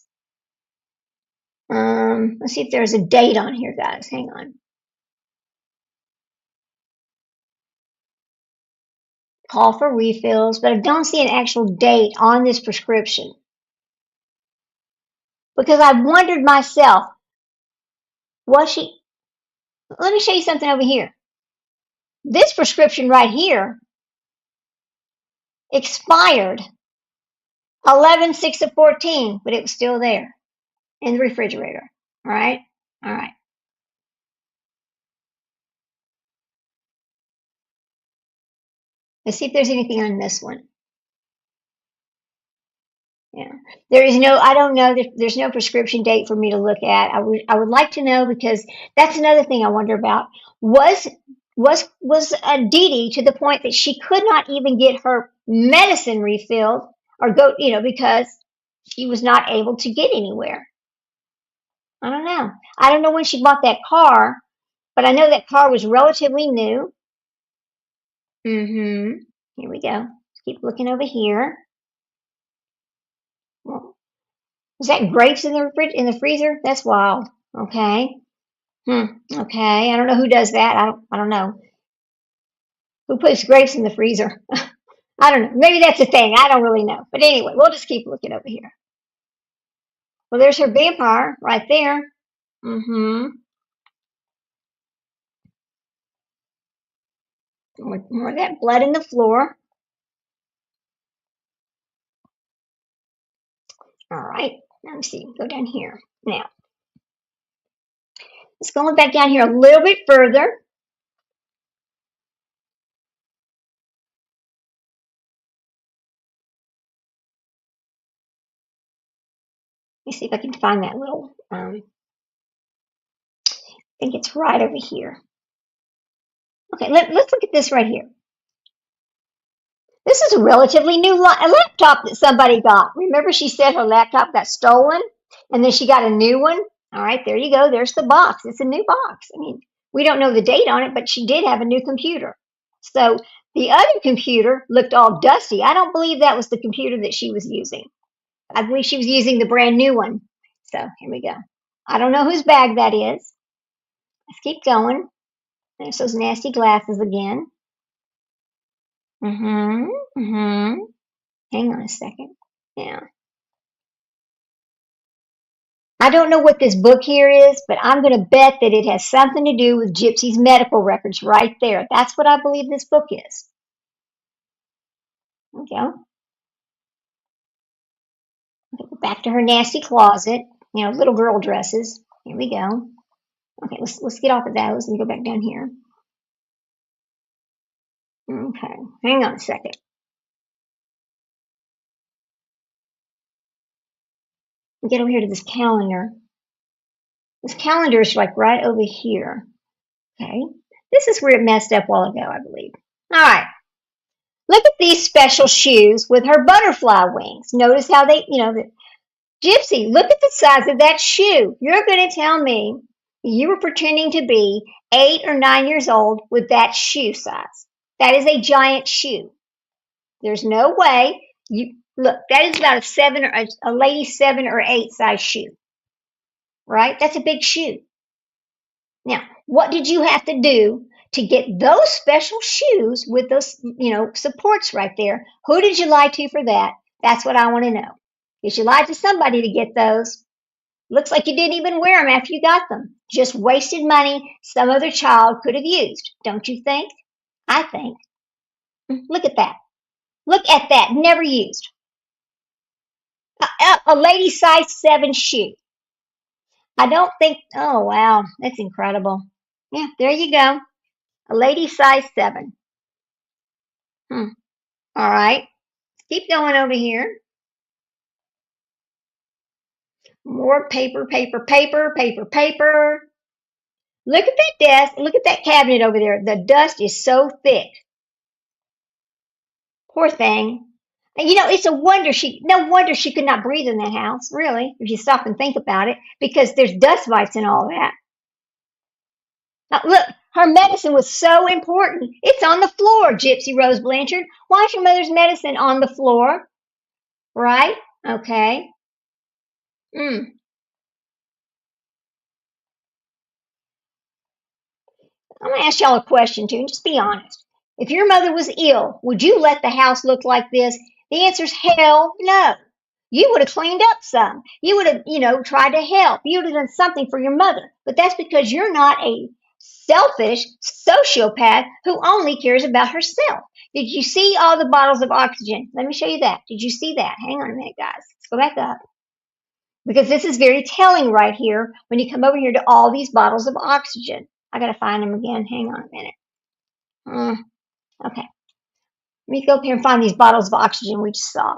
Let's see if there's a date on here, guys. Hang on. Call for refills, but I don't see an actual date on this prescription. Because I wondered myself, was she? Let me show you something over here. This prescription right here expired 11/6 of 14, but it was still there in the refrigerator. All right? All right. Let's see if there's anything on this one. Yeah. There is no, I don't know, there's no prescription date for me to look at. I would like to know because that's another thing I wonder about. Was, Dee Dee to the point that she could not even get her medicine refilled or go, because she was not able to get anywhere? I don't know. I don't know when she bought that car, but I know that car was relatively new. Mm-hmm. Here we go. Keep looking over here. Well, is that grapes in the freezer? That's wild. Okay. Hmm. Okay. I don't know who does that. I don't know. Who puts grapes in the freezer? I don't know. Maybe that's a thing. I don't really know. But anyway, we'll just keep looking over here. Well, there's her vampire right there. Mm-hmm. More of that blood in the floor. All right. Let me see. Go down here. Now, let's go back down here a little bit further. Let me see if I can find that little, I think it's right over here. Okay, let's look at this right here. This is a relatively new laptop that somebody got. Remember, she said her laptop got stolen and then she got a new one? All right, there you go. There's the box. It's a new box. I mean, we don't know the date on it, but she did have a new computer. So the other computer looked all dusty. I don't believe that was the computer that she was using. I believe she was using the brand new one. So here we go. I don't know whose bag that is. Let's keep going. There's those nasty glasses again. Mm-hmm. Mm-hmm. Hang on a second. Yeah. I don't know what this book here is, but I'm going to bet that it has something to do with Gypsy's medical records right there. That's what I believe this book is. There we go. Okay, go back to her nasty closet. Little girl dresses. Here we go. Okay, let's get off of those and go back down here. Okay, hang on a second. Get over here to this calendar. This calendar is like right over here. Okay, this is where it messed up a while ago, I believe. All right. Look at these special shoes with her butterfly wings. Notice how Gypsy, look at the size of that shoe. You're going to tell me you were pretending to be 8 or 9 years old with that shoe size. That is a giant shoe. There's no way you look. That is about a lady 7 or 8 size shoe, right? That's a big shoe. Now, what did you have to do to get those special shoes with those, supports right there? Who did you lie to for that? That's what I want to know. Because you lied to somebody to get those. Looks like you didn't even wear them after you got them. Just wasted money some other child could have used. Don't you think? I think. Look at that. Look at that. Never used. A lady size 7 shoe. I don't think. Oh, wow. That's incredible. Yeah, there you go. A lady size 7. Hmm. All right. Keep going over here. More paper, paper, paper, paper, paper. Look at that desk. Look at that cabinet over there. The dust is so thick. Poor thing. And it's a wonder no wonder she could not breathe in that house, really, if you stop and think about it, because there's dust mites and all that. Now, look, her medicine was so important. It's on the floor, Gypsy Rose Blanchard. Why is your mother's medicine on the floor? Right? Okay. Mm. I'm going to ask y'all a question, too, and just be honest. If your mother was ill, would you let the house look like this? The answer's hell no. You would have cleaned up some. You would have, tried to help. You would have done something for your mother. But that's because you're not a selfish sociopath who only cares about herself. Did you see all the bottles of oxygen? Let me show you that. Did you see that? Hang on a minute, guys. Let's go back up. Because this is very telling right here when you come over here to all these bottles of oxygen. I got to find them again. Hang on a minute. Okay. Let me go up here and find these bottles of oxygen we just saw.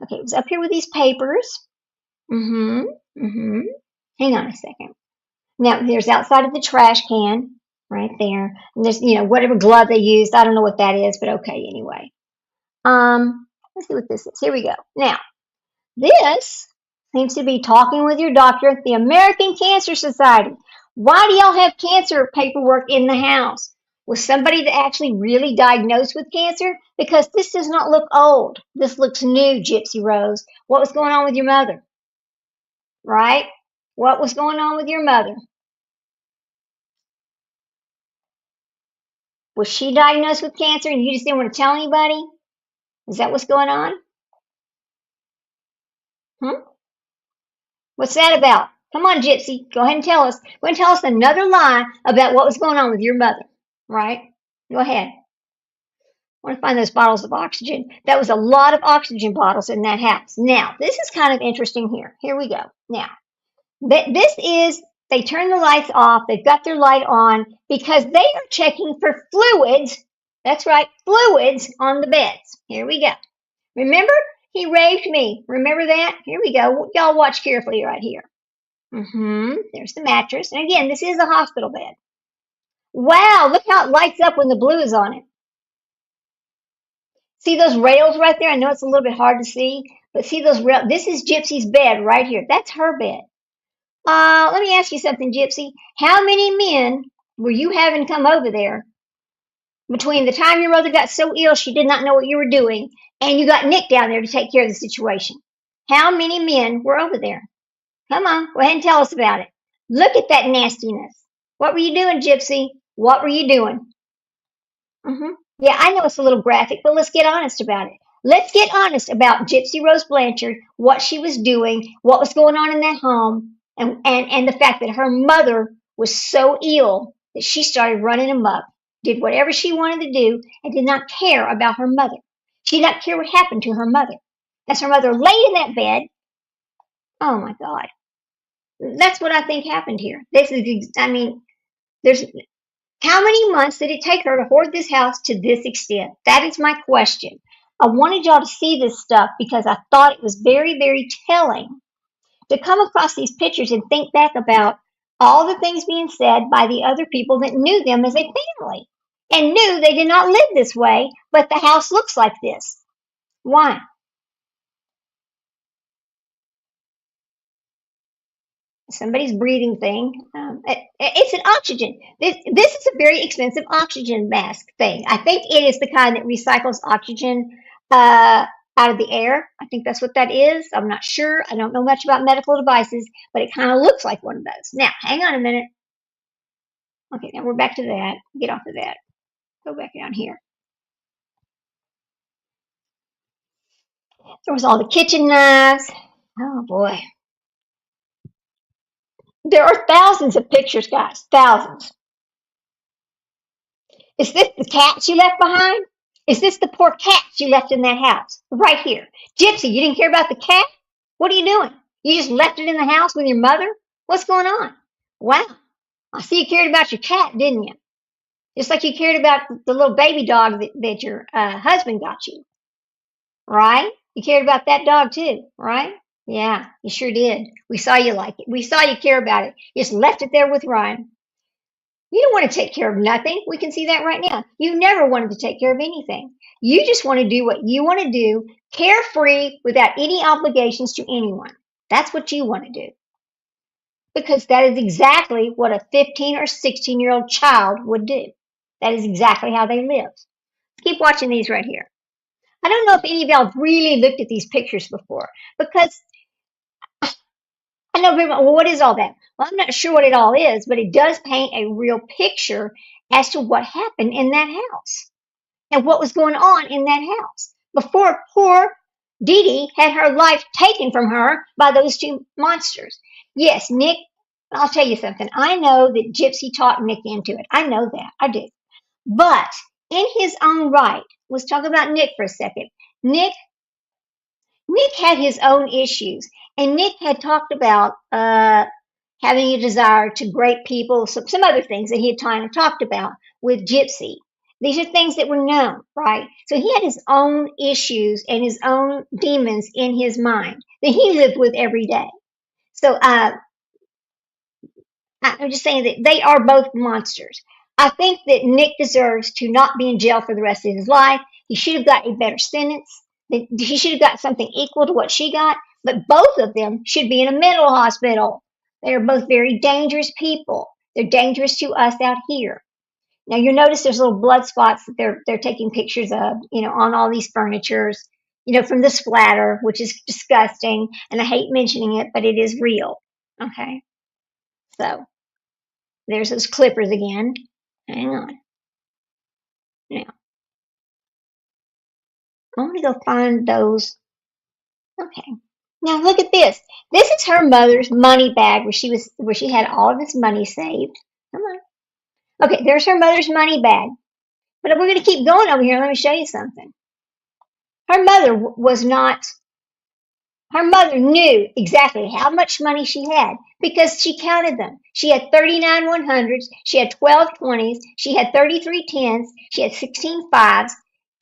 Okay, it was up here with these papers. Mm-hmm. Mm-hmm. Hang on a second. Now, there's outside of the trash can right there. And there's, whatever glove they used. I don't know what that is, but okay, anyway. Let's see what this is. Here we go. Now, this seems to be talking with your doctor at the American Cancer Society. Why do y'all have cancer paperwork in the house? Was somebody that actually really diagnosed with cancer? Because this does not look old. This looks new, Gypsy Rose. What was going on with your mother? Right? What was going on with your mother? Was she diagnosed with cancer and you just didn't want to tell anybody? Is that what's going on? Hmm? What's that about? Come on, Gypsy. Go ahead and tell us. Go ahead and tell us another lie about what was going on with your mother. Right? Go ahead. I want to find those bottles of oxygen. That was a lot of oxygen bottles in that house. Now, this is kind of interesting here. Here we go. Now, this is, they turn the lights off. They've got their light on because they are checking for fluids. That's right, fluids on the beds. Here we go. Remember, he raped me. Remember that? Here we go. Y'all watch carefully right here. There's the mattress. And again, this is a hospital bed. Wow, look how it lights up when the blue is on it. See those rails right there? I know it's a little bit hard to see, but see those rails? This is Gypsy's bed right here. That's her bed. Let me ask you something, Gypsy. How many men were you having come over there between the time your mother got so ill she did not know what you were doing and you got Nick down there to take care of the situation? How many men were over there? Come on, go ahead and tell us about it. Look at that nastiness. What were you doing, Gypsy? What were you doing? Yeah, I know it's a little graphic, but let's get honest about it. Let's get honest about Gypsy Rose Blanchard, what she was doing, what was going on in that home, and the fact that her mother was so ill that she started running amok, did whatever she wanted to do, and did not care about her mother. She did not care what happened to her mother. As her mother laid in that bed, oh my God, that's what I think happened here. This is, I mean, there's how many months did it take her to hoard this house to this extent? That is my question. I wanted y'all to see this stuff because I thought it was very, very telling to come across these pictures and think back about all the things being said by the other people that knew them as a family and knew they did not live this way, but the house looks like this. Why? Somebody's breathing thing. It's an oxygen. This is a very expensive oxygen mask thing. I think it is the kind that recycles oxygen out of the air. I think that's what that is. I'm not sure. I don't know much about medical devices, but it kind of looks like one of those. Now, hang on a minute. Okay, now we're back to that. Get off of that. Go back down here. There was all the kitchen knives. Oh boy. There are thousands of pictures, guys. Thousands. Is this the cat you left behind? Is this the poor cat you left in that house? Right here. Gypsy, you didn't care about the cat? What are you doing? You just left it in the house with your mother? What's going on? Wow. I see you cared about your cat, didn't you? Just like you cared about the little baby dog that your husband got you. Right? You cared about that dog too, right? Yeah, you sure did. We saw you like it. We saw you care about it. You just left it there with Ryan. You don't want to take care of nothing. We can see that right now. You never wanted to take care of anything. You just want to do what you want to do, carefree, without any obligations to anyone. That's what you want to do. Because that is exactly what a 15 or 16-year-old child would do. That is exactly how they live. Keep watching these right here. I don't know if any of y'all really looked at these pictures before because I know people, well, what is all that? Well, I'm not sure what it all is, but it does paint a real picture as to what happened in that house and what was going on in that house before poor Dee Dee had her life taken from her by those two monsters. Yes, Nick, I'll tell you something. I know that Gypsy talked Nick into it. I know that. I do. But in his own right, let's talk about Nick for a second. Nick had his own issues, and Nick had talked about having a desire to great people, some other things that he had kind of talked about with Gypsy. These are things that were known, right? So he had his own issues and his own demons in his mind that he lived with every day. So I'm just saying that they are both monsters. I think that Nick deserves to not be in jail for the rest of his life. He should have got a better sentence. He should have got something equal to what she got. But both of them should be in a mental hospital. They are both very dangerous people. They're dangerous to us out here. Now you'll notice there's little blood spots that they're taking pictures of, on all these furnitures, from the splatter, which is disgusting. And I hate mentioning it, but it is real. Okay, so there's those clippers again. Hang on. Now, I want to go find those. Okay. Now look at this. This is her mother's money bag where she had all of this money saved. Come on. Okay, there's her mother's money bag. But we're going to keep going over here. Let me show you something. Her mother was not Her mother knew exactly how much money she had because she counted them. She had 39 100s, she had 12 20s, she had 33 10s, she had 16 5s,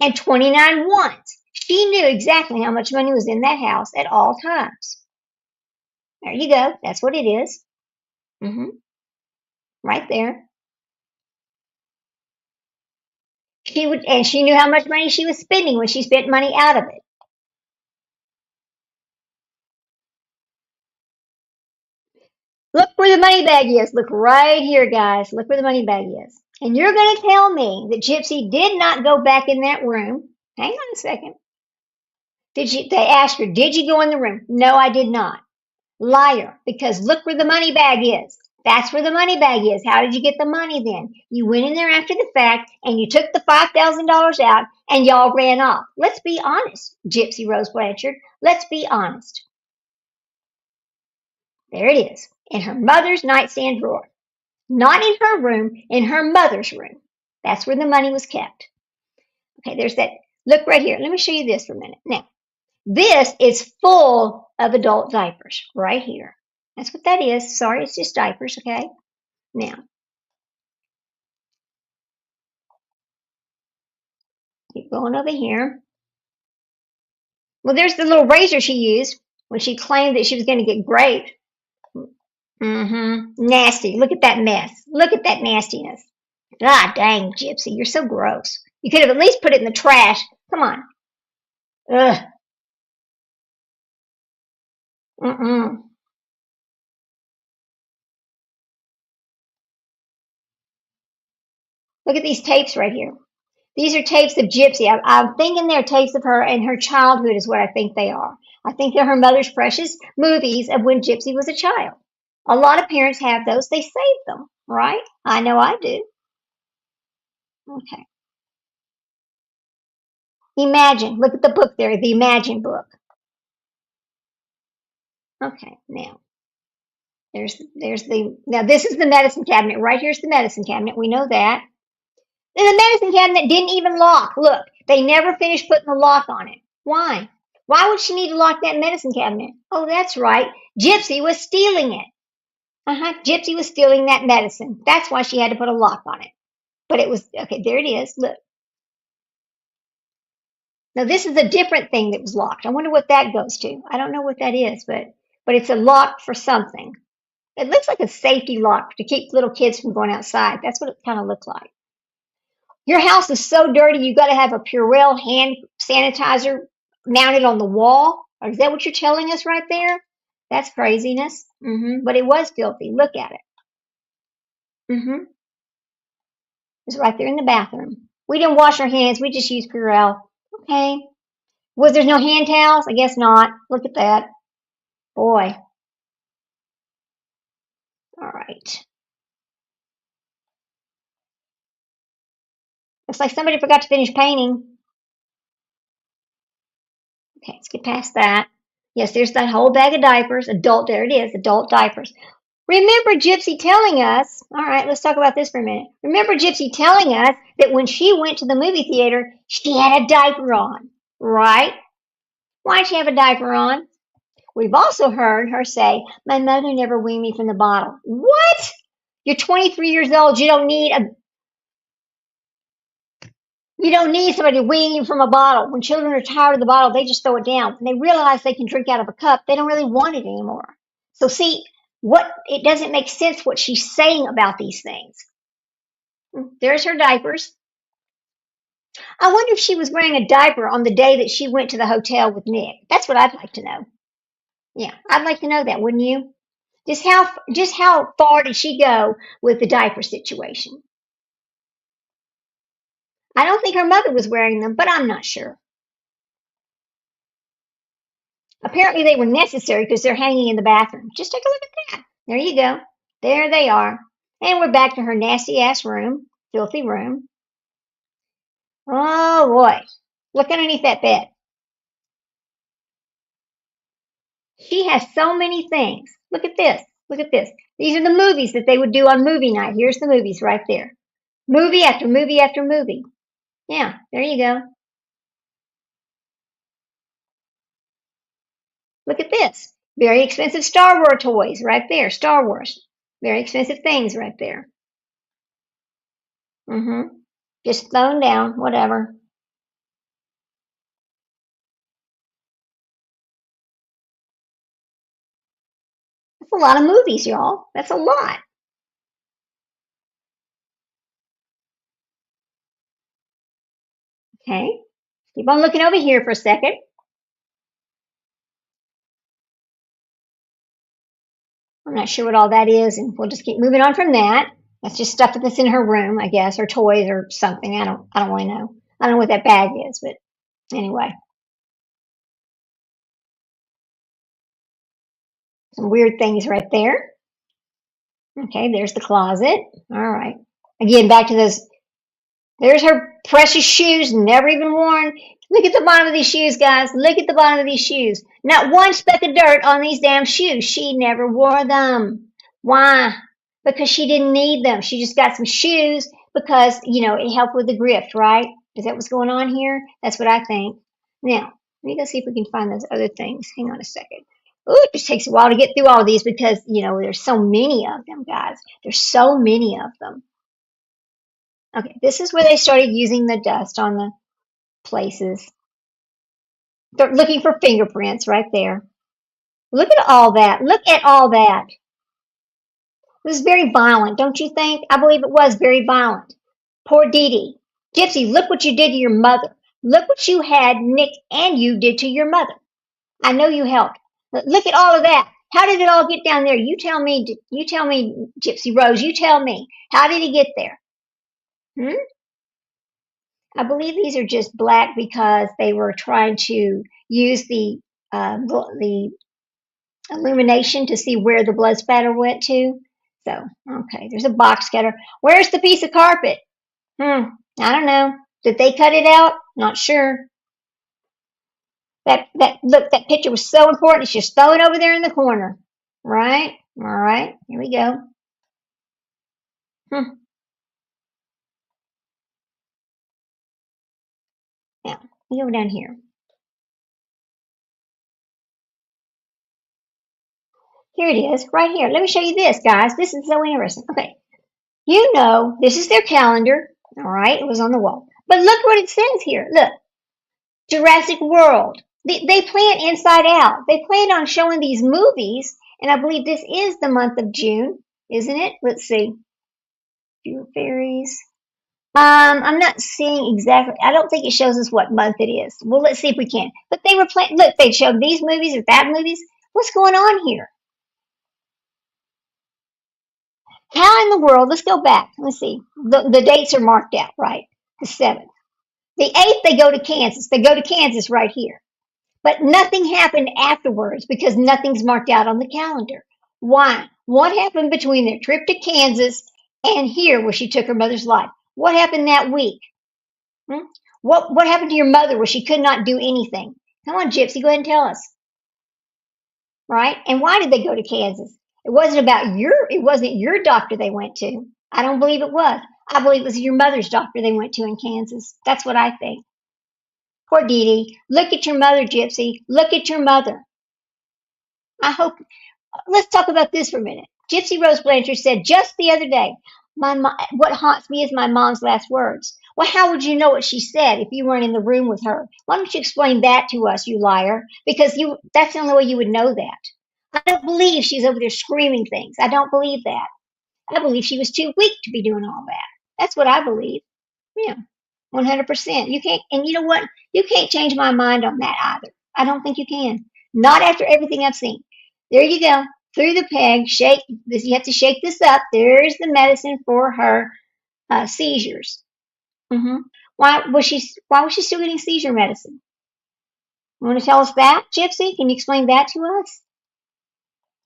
and 29 ones. She knew exactly how much money was in that house at all times. There you go. That's what it is. Right there. She knew how much money she was spending when she spent money out of it. Look where the money bag is. Look right here, guys. Look where the money bag is. And you're going to tell me that Gypsy did not go back in that room. Hang on a second. They asked her, did you go in the room? No, I did not. Liar, because look where the money bag is. That's where the money bag is. How did you get the money then? You went in there after the fact and you took the $5,000 out and y'all ran off. Let's be honest, Gypsy Rose Blanchard. Let's be honest. There it is, in her mother's nightstand drawer. Not in her room, in her mother's room. That's where the money was kept. Okay, there's that. Look right here. Let me show you this for a minute. Now, this is full of adult diapers right here. That's what that is. Sorry, it's just diapers, okay? Now, keep going over here. Well, there's the little razor she used when she claimed that she was going to get great. Nasty. Look at that mess. Look at that nastiness. God dang, Gypsy, you're so gross. You could have at least put it in the trash. Come on. Ugh. Mm-mm. Look at these tapes right here. These are tapes of Gypsy. I'm thinking they're tapes of her and her childhood is what I think they are. I think they're her mother's precious movies of when Gypsy was a child. A lot of parents have those. They save them, right? I know I do. Okay. Imagine. Look at the book there, the Imagine book. Okay, now this is the medicine cabinet. Right here's the medicine cabinet. We know that. And the medicine cabinet didn't even lock. Look, they never finished putting the lock on it. Why? Why would she need to lock that medicine cabinet? Oh, that's right. Gypsy was stealing it. Gypsy was stealing that medicine. That's why she had to put a lock on it. But it was, okay, there it is. Look. Now this is a different thing that was locked. I wonder what that goes to. I don't know what that is, but it's a lock for something. It looks like a safety lock to keep little kids from going outside. That's what it kind of looked like. Your house is so dirty, you got to have a Purell hand sanitizer mounted on the wall. Or is that what you're telling us right there? That's craziness. But it was filthy. Look at it. It's right there in the bathroom. We didn't wash our hands. We just used Purell. Okay. Was there no hand towels? I guess not. Look at that. Boy. All right. Looks like somebody forgot to finish painting. Okay, let's get past that. Yes, there's that whole bag of diapers. There it is, adult diapers. Remember Gypsy telling us, all right, let's talk about this for a minute. Remember Gypsy telling us that when she went to the movie theater, she had a diaper on, right? Why'd she have a diaper on? We've also heard her say, my mother never weaned me from the bottle. What? You're 23 years old. You don't need a... You don't need somebody weaning you from a bottle. When children are tired of the bottle, they just throw it down. When they realize they can drink out of a cup, they don't really want it anymore. So see, what it doesn't make sense what she's saying about these things. There's her diapers. I wonder if she was wearing a diaper on the day that she went to the hotel with Nick. That's what I'd like to know. Yeah, I'd like to know that, wouldn't you? Just how far did she go with the diaper situation? I don't think her mother was wearing them, but I'm not sure. Apparently they were necessary because they're hanging in the bathroom. Just take a look at that. There you go. There they are. And we're back to her nasty ass room, filthy room. Oh boy. Look underneath that bed. She has so many things. Look at this. Look at this. These are the movies that they would do on movie night. Here's the movies right there. Movie after movie after movie. Yeah, there you go. Look at this. Very expensive Star Wars toys right there. Star Wars. Very expensive things right there. Mm-hmm. Just thrown down, whatever. That's a lot of movies, y'all. That's a lot. Okay. Keep on looking over here for a second. I'm not sure what all that is, and we'll just keep moving on from that. That's just stuff that's in her room, I guess, or toys or something. I don't really know. I don't know what that bag is, but anyway, some weird things right there. Okay, there's the closet. All right. Again, back to those. There's her precious shoes, never even worn. Look at the bottom of these shoes, guys. Look at the bottom of these shoes. Not one speck of dirt on these damn shoes. She never wore them. Why? Because she didn't need them. She just got some shoes because, it helped with the grift, right? Is that what's going on here? That's what I think. Now, let me go see if we can find those other things. Hang on a second. Oh, it just takes a while to get through all of these because, there's so many of them, guys. There's so many of them. Okay, this is where they started using the dust on the places. They're looking for fingerprints right there. Look at all that. Look at all that. It was very violent, don't you think? I believe it was very violent. Poor Dee Dee. Gypsy, look what you did to your mother. Look what you had Nick and you did to your mother. I know you helped. Look at all of that. How did it all get down there? You tell me, Gypsy Rose, you tell me. How did he get there? Hmm? I believe these are just black because they were trying to use the illumination to see where the blood spatter went to. So, okay, there's a box cutter. Where's the piece of carpet? I don't know. Did they cut it out? Not sure. That picture was so important. It's just throw it over there in the corner. Right? All right. Here we go. Hmm. Now, we go down here. Here it is, right here. Let me show you this, guys. This is so interesting. Okay. This is their calendar. All right. It was on the wall. But look what it says here. Look. Jurassic World. They plan Inside Out. They planned on showing these movies, and I believe this is the month of June, isn't it? Let's see. June fairies. I'm not seeing exactly. I don't think it shows us what month it is. Well, let's see if we can. But they were playing. Look, they showed these movies or that movies. What's going on here? How in the world? Let's go back. Let's see. The dates are marked out, right? The 7th. The 8th, they go to Kansas. They go to Kansas right here. But nothing happened afterwards because nothing's marked out on the calendar. Why? What happened between their trip to Kansas and here where she took her mother's life? What happened that week? Hmm? What happened to your mother where she could not do anything? Come on, Gypsy, go ahead and tell us. Right? And why did they go to Kansas? It wasn't your doctor they went to. I don't believe it was. I believe it was your mother's doctor they went to in Kansas. That's what I think. Poor Dee Dee. Look at your mother, Gypsy. Look at your mother. I hope. Let's talk about this for a minute. Gypsy Rose Blanchard said just the other day, what haunts me is my mom's last words. Well, how would you know what she said if you weren't in the room with her? Why don't you explain that to us, you liar? Because that's the only way you would know that. I don't believe she's over there screaming things. I don't believe that. I believe she was too weak to be doing all that. That's what I believe. Yeah, 100%. You can't, and you know what? You can't change my mind on that either. I don't think you can. Not after everything I've seen. There you go. Through the peg, shake this. You have to shake this up. There's the medicine for her seizures. hmm Why was she still getting seizure medicine? You want to tell us that, Gypsy? Can you explain that to us?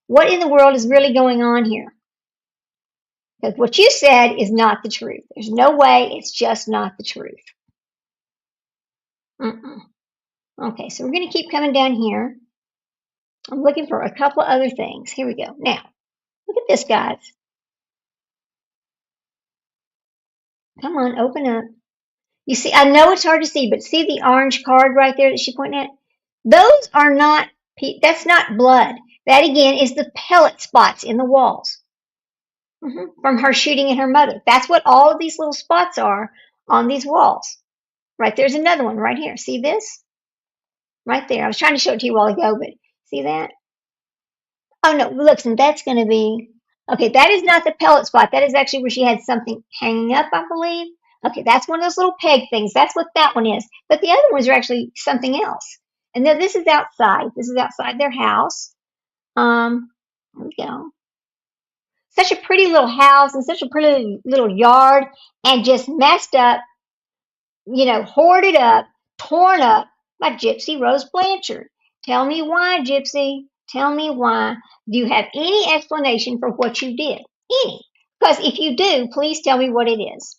What in the world is really going on here? Because what you said is not the truth. There's no way. It's just not the truth. Mm-mm. Okay, so we're going to keep coming down here. I'm looking for a couple of other things. Here we go. Now, look at this, guys. Come on, open up. You see, I know it's hard to see, but see the orange card right there that she pointed at? Those are not, that's not blood. That again is the pellet spots in the walls from her shooting at her mother. That's what all of these little spots are on these walls. Right there's another one right here. See this? Right there. I was trying to show it to you a while ago, but see that? Oh no, listen, that's going to be, okay, that is not the pellet spot. That is actually where she had something hanging up, I believe. Okay, that's one of those little peg things. That's what that one is. But the other ones are actually something else. And then this is outside. This is outside their house. There we go. Such a pretty little house and such a pretty little yard and just messed up, hoarded up, torn up by Gypsy Rose Blanchard. Tell me why, Gypsy. Tell me why. Do you have any explanation for what you did? Any? Because if you do, please tell me what it is.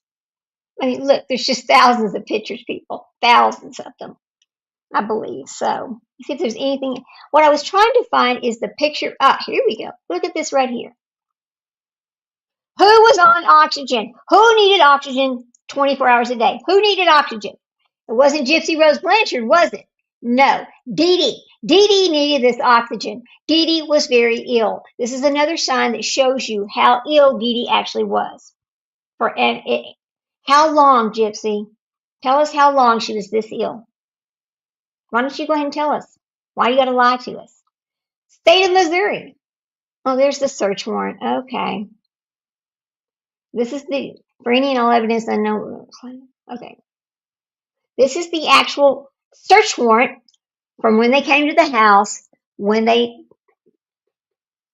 I mean, look, there's just thousands of pictures, people. Thousands of them, I believe. So, see if there's anything. What I was trying to find is the picture. Ah, here we go. Look at this right here. Who was on oxygen? Who needed oxygen 24 hours a day? Who needed oxygen? It wasn't Gypsy Rose Blanchard, was it? No, Dee Dee. Dee Dee needed this oxygen. Dee Dee was very ill. This is another sign that shows you how ill Dee Dee actually was. How long, Gypsy? Tell us how long she was this ill. Why don't you go ahead and tell us? Why you got to lie to us? State of Missouri. Oh, there's the search warrant. Okay. This is for any and all evidence unknown. Okay. This is the actual search warrant from when they came to the house, when they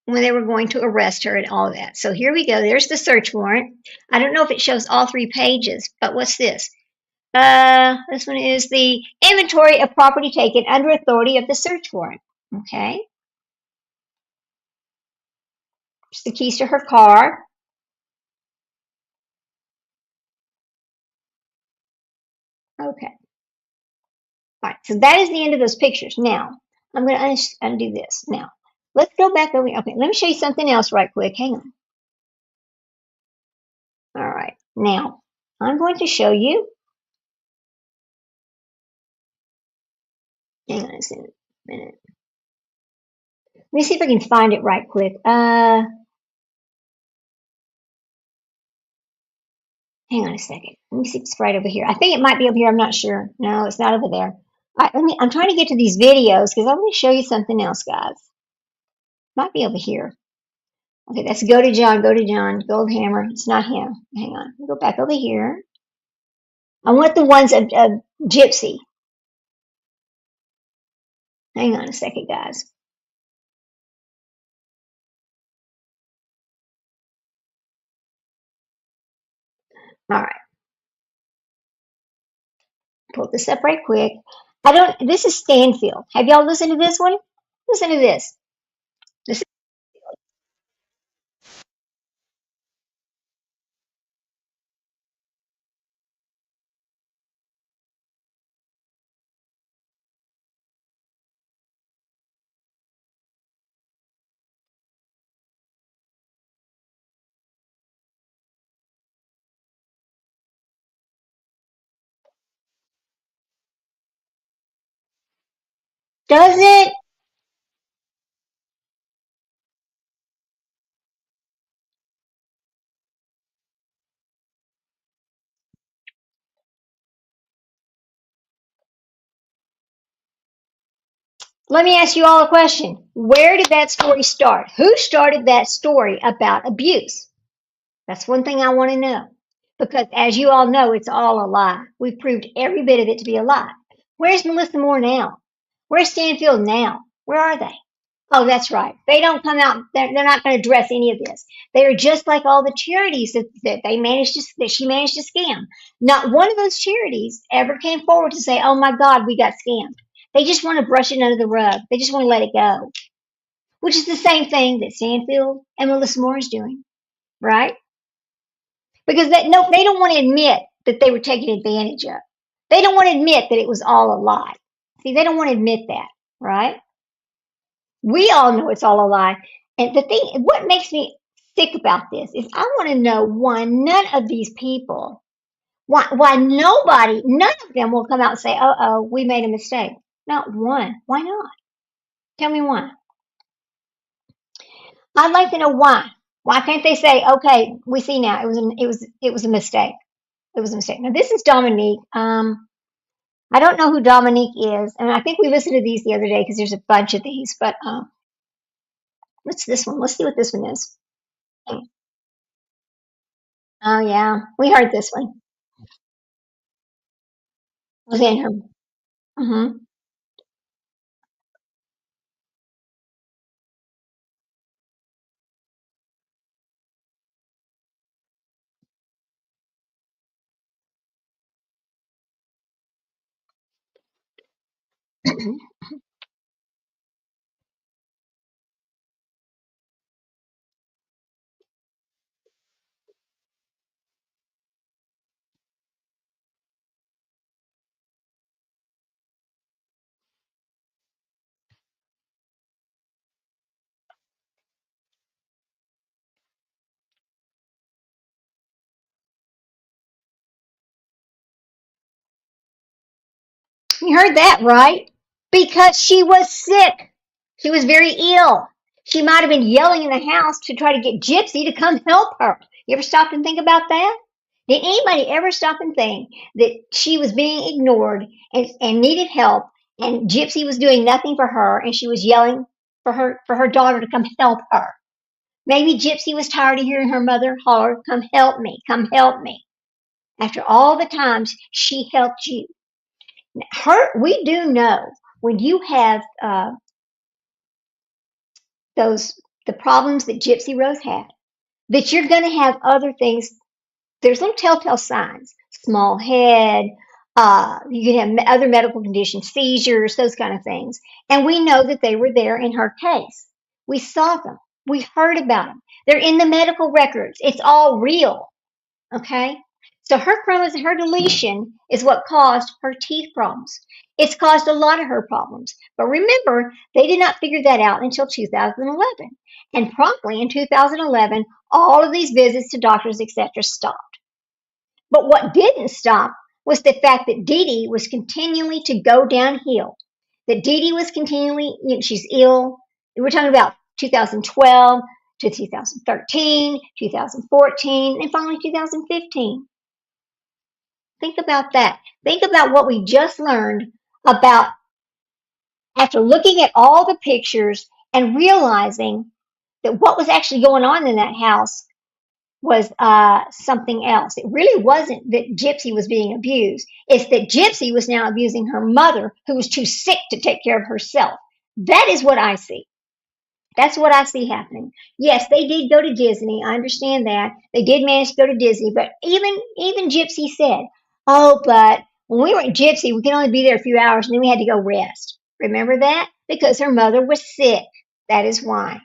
were going to arrest her and all of that. So here we go. There's the search warrant. I don't know if it shows all 3 pages, but what's this? This one is the inventory of property taken under authority of the search warrant. Okay. It's the keys to her car. Okay. All right, so that is the end of those pictures. Now, I'm going to undo this. Now, let's go back over here. Okay, let me show you something else right quick. Hang on. All right, now, I'm going to show you. Hang on a minute. Let me see if I can find it right quick. Hang on a second. Let me see if it's right over here. I think it might be over here. I'm not sure. No, it's not over there. All right, I'm trying to get to these videos because I want to show you something else, guys. Might be over here. Okay, that's go to John, Goldhammer. It's not him. Hang on. Go back over here. I want the ones of Gypsy. Hang on a second, guys. All right. Pull this up right quick. This is Stanfield. Have y'all listened to this one? Listen to this. This does it. Let me ask you all a question. Where did that story start? Who started that story about abuse? That's one thing I want to know. Because as you all know, it's all a lie. We've proved every bit of it to be a lie. Where's Melissa Moore now? Where's Stanfield now? Where are they? Oh, that's right. They don't come out. They're not going to address any of this. They are just like all the charities that they managed to that she managed to scam. Not one of those charities ever came forward to say, "Oh my God, we got scammed." They just want to brush it under the rug. They just want to let it go, which is the same thing that Stanfield and Melissa Moore is doing, right? Because no, they don't want to admit that they were taken advantage of. They don't want to admit that it was all a lie. See, they don't want to admit that, right? We all know it's all a lie. And the thing, what makes me sick about this is I want to know why none of these people, why nobody, none of them will come out and say, oh, we made a mistake. Not one. Why not? Tell me why. I'd like to know why. Why can't they say, okay, we see now it was a mistake. It was a mistake. Now this is Dominique. I don't know who Dominique is, and I think we listened to these the other day because there's a bunch of these. But what's this one? Let's see what this one is. Oh yeah, we heard this one. Was in her. Hmm. You heard that right? Because she was sick. She was very ill. She might have been yelling in the house to try to get Gypsy to come help her. You ever stop and think about that? Did anybody ever stop and think that she was being ignored and needed help, and Gypsy was doing nothing for her, and she was yelling for her daughter to come help her? Maybe Gypsy was tired of hearing her mother holler, "Come help me, come help me." After all the times she helped you, we do know when you have those the problems that Gypsy Rose had, that you're going to have other things. There's little telltale signs: small head. You can have other medical conditions, seizures, those kind of things. And we know that they were there in her case. We saw them. We heard about them. They're in the medical records. It's all real. Okay? So her chromosome, her deletion is what caused her teeth problems. It's caused a lot of her problems. But remember, they did not figure that out until 2011. And promptly in 2011, all of these visits to doctors, etc., stopped. But what didn't stop was the fact that Dee Dee was continually to go downhill. That Dee Dee was continually, she's ill. We're talking about 2012 to 2013, 2014, and finally 2015. Think about that. Think about what we just learned about after looking at all the pictures and realizing that what was actually going on in that house was something else. It really wasn't that Gypsy was being abused. It's that Gypsy was now abusing her mother, who was too sick to take care of herself. That is what I see. That's what I see happening. Yes, they did go to Disney. I understand that. They did manage to go to Disney, but even Gypsy said, "Oh, but when we were at Gypsy, we could only be there a few hours and then we had to go rest." Remember that? Because her mother was sick. That is why.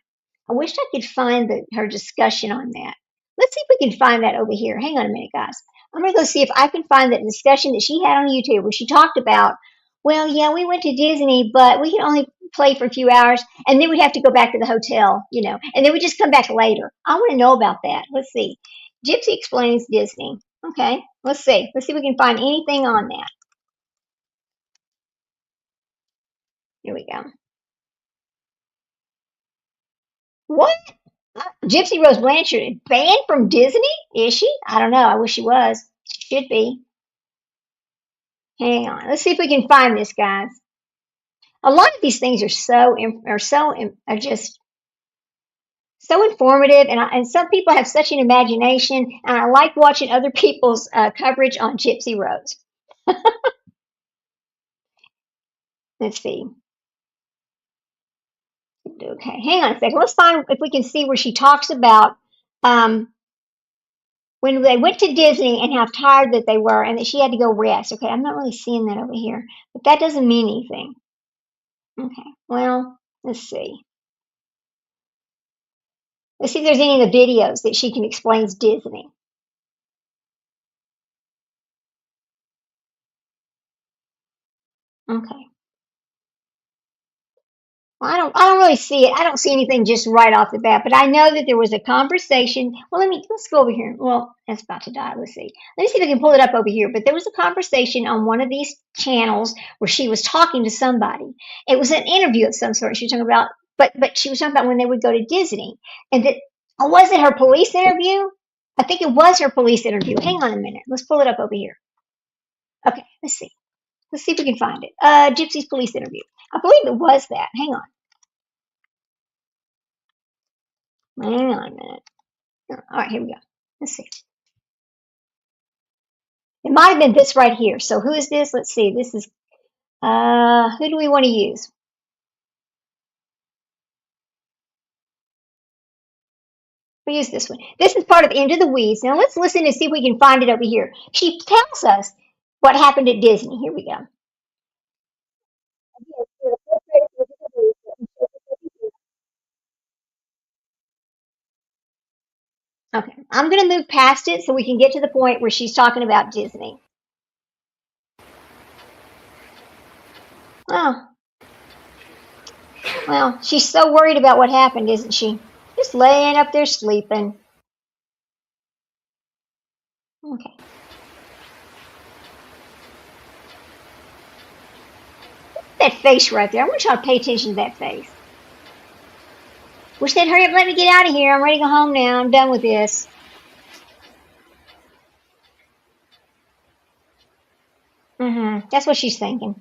I wish I could find her discussion on that. Let's see if we can find that over here. Hang on a minute, guys. I'm going to go see if I can find that discussion that she had on YouTube where she talked about, well, yeah, we went to Disney, but we can only play for a few hours and then we have to go back to the hotel, and then we just come back later. I want to know about that. Let's see. Gypsy explains Disney. Okay, let's see. Let's see if we can find anything on that. Here we go. What? Gypsy Rose Blanchard banned from Disney? Is she? I don't know. I wish she was. She should be. Hang on. Let's see if we can find this, guys. A lot of these things are just so informative, and some people have such an imagination, and I like watching other people's coverage on Gypsy Rose. Let's see. Okay, hang on a second. Let's find if we can see where she talks about um, when they went to Disney and how tired that they were, and that she had to go rest. Okay, I'm not really seeing that over here, but that doesn't mean anything. Okay, well, let's see. Let's see if there's any of the videos that she can explains Disney. Okay. Well, I don't really see it. I don't see anything just right off the bat, but I know that there was a conversation. Well, let's go over here. Well, that's about to die. Let's see. Let me see if I can pull it up over here. But there was a conversation on one of these channels where she was talking to somebody. It was an interview of some sort. She was talking about, but she was talking about when they would go to Disney, and that was it her police interview? I think it was her police interview. Hang on a minute. Let's pull it up over here. Okay, let's see. Let's see if we can find it. Gypsy's police interview. I believe it was that. Hang on. Hang on a minute. All right, here we go. Let's see. It might have been this right here. So who is this? Let's see. This is who do we want to use? We use this one. This is part of Into the Weeds. Now let's listen and see if we can find it over here. She tells us what happened at Disney. Here we go. Okay, I'm going to move past it so we can get to the point where she's talking about Disney. Oh, well, she's so worried about what happened, isn't she? Just laying up there sleeping. Okay. That face right there. I want y'all to pay attention to that face. Wish they'd hurry up and let me get out of here. I'm ready to go home now. I'm done with this. That's what she's thinking.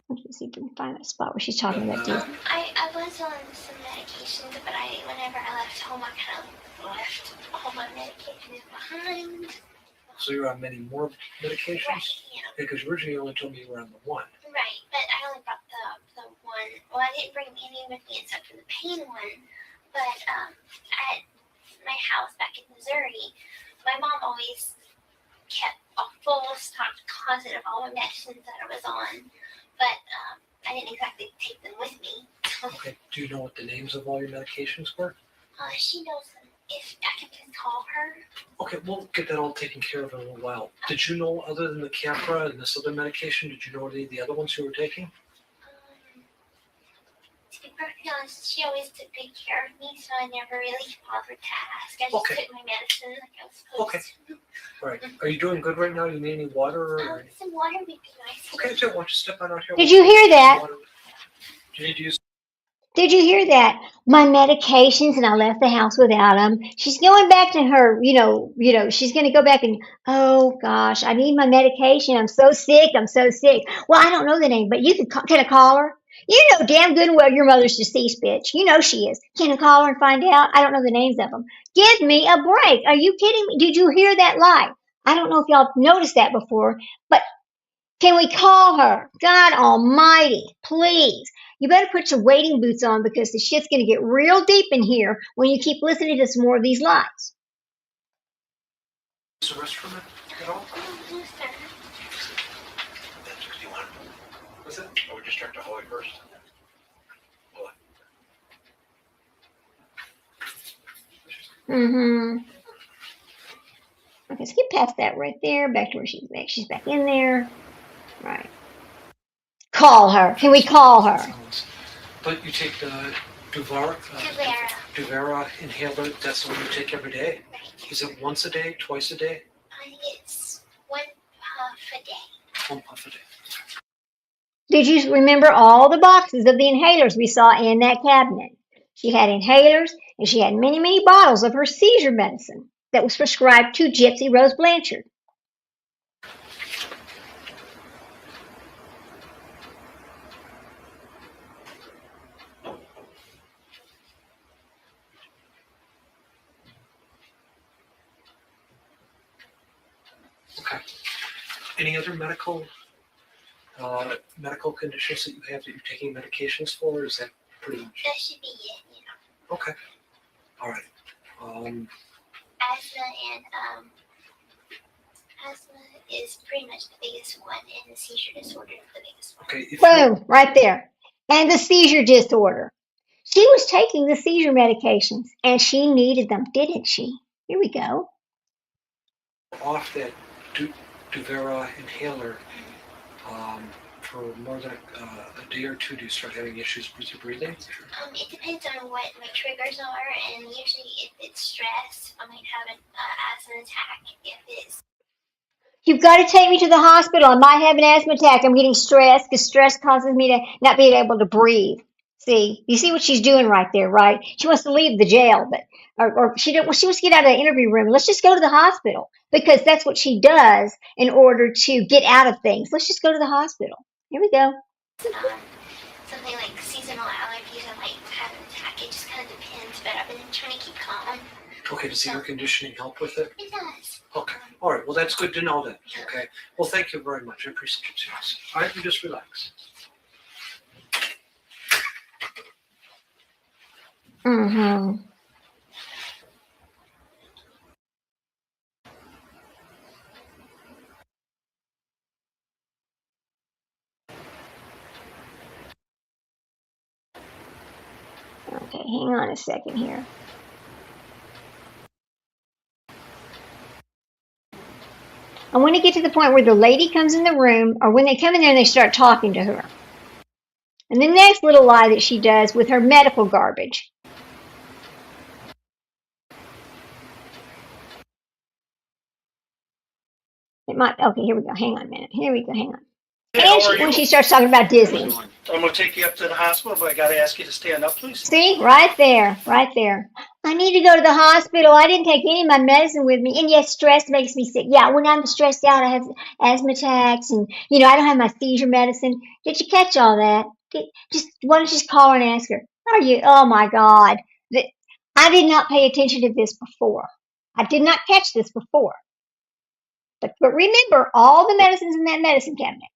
Let's see if we can find that spot where she's talking about Disney. I was on some medications, but whenever I left home, I kind of left all my medications behind. So you're on many more medications? Right, yeah. Because originally you only told me you were on the one. Right, but I only brought the one. Well, I didn't bring any with me except for the pain one. But at my house back in Missouri, my mom always kept a full stocked closet of all my medicines that I was on. But I didn't exactly take them with me. Okay. Do you know what the names of all your medications were? She knows them. If I can just call her. Okay, we'll get that all taken care of in a little while. Did you know, other than the Capra and this other medication, did you know any of the other ones you were taking? To be perfectly honest, she always took good care of me, so I never really bothered to ask. I just Okay. took my medicine like I was supposed Okay. to. All right. Are you doing good right now? You need any water or anything? Some water would be nice. Okay, so why don't you step on out here? Did you hear that? Do you need to use? Did you hear that? My medications, and I left the house without them. She's going back to her, she's going to go back and, oh gosh, I need my medication. I'm so sick. I'm so sick. Well, I don't know the name, but you can I call her? You know damn good and well your mother's deceased, bitch. You know she is. Can I call her and find out? I don't know the names of them. Give me a break. Are you kidding me? Did you hear that lie? I don't know if y'all noticed that before, but can we call her? God almighty, please. You better put your wading boots on because the shit's going to get real deep in here when you keep listening to some more of these lies. Use the restroom at all? No, sir. That's 61. What's that? Oh, we just checked the hallway first. Okay, so get past that right there, back to where she's back. She's back in there. Right. Call her. Can we call her? But you take the Duvera inhaler, that's the one you take every day? Right. Is it once a day, twice a day? I think it's one puff a day. One puff a day. Did you remember all the boxes of the inhalers we saw in that cabinet? She had inhalers, and she had many, many bottles of her seizure medicine that was prescribed to Gypsy Rose Blanchard. Okay. Any other medical conditions that you have that you're taking medications for? Or is that pretty much? That should be it, you know. Okay. All right. Asthma and asthma is pretty much the biggest one, and the seizure disorder is the biggest one. Okay. If Boom, right there. And the seizure disorder. She was taking the seizure medications and she needed them, didn't she? Here we go. you're off that Duvera inhaler for more than a day or two, do you start having issues with your breathing? It depends on what my triggers are, and usually if it's stress, I might have an asthma attack. If it's You've got to take me to the hospital. I might have an asthma attack. I'm getting stressed because stress causes me to not be able to breathe. See, you see what she's doing right there, right? She wants to leave the jail, but or she didn't. Well, she wants to get out of the interview room. Let's just go to the hospital because that's what she does in order to get out of things. Let's just go to the hospital. Here we go. something like seasonal allergies, I might have an attack. It just kind of depends, but I've been trying to keep calm. Okay, does the air conditioning help with it? It does. Okay, all right, well, that's good to know then, okay? Well, thank you very much, I appreciate your service. All right, you just relax. Mm-hmm. Okay, hang on a second here. I want to get to the point where the lady comes in the room, or when they come in there and they start talking to her. And the next little lie that she does with her medical garbage. It might, okay, here we go. Hang on a minute. Here we go. Hang on. Hey, And how are when you? she starts talking about Disney. I'm gonna take you up to the hospital, but I gotta ask you to stand up, please. See, right there, right there. I need to go to the hospital. I didn't take any of my medicine with me. And yes, stress makes me sick. Yeah, when I'm stressed out, I have asthma attacks and, I don't have my seizure medicine. Did you catch all that? Why don't you just call her and ask her? Are you, oh my God. I did not pay attention to this before. I did not catch this before. But remember all the medicines in that medicine cabinet.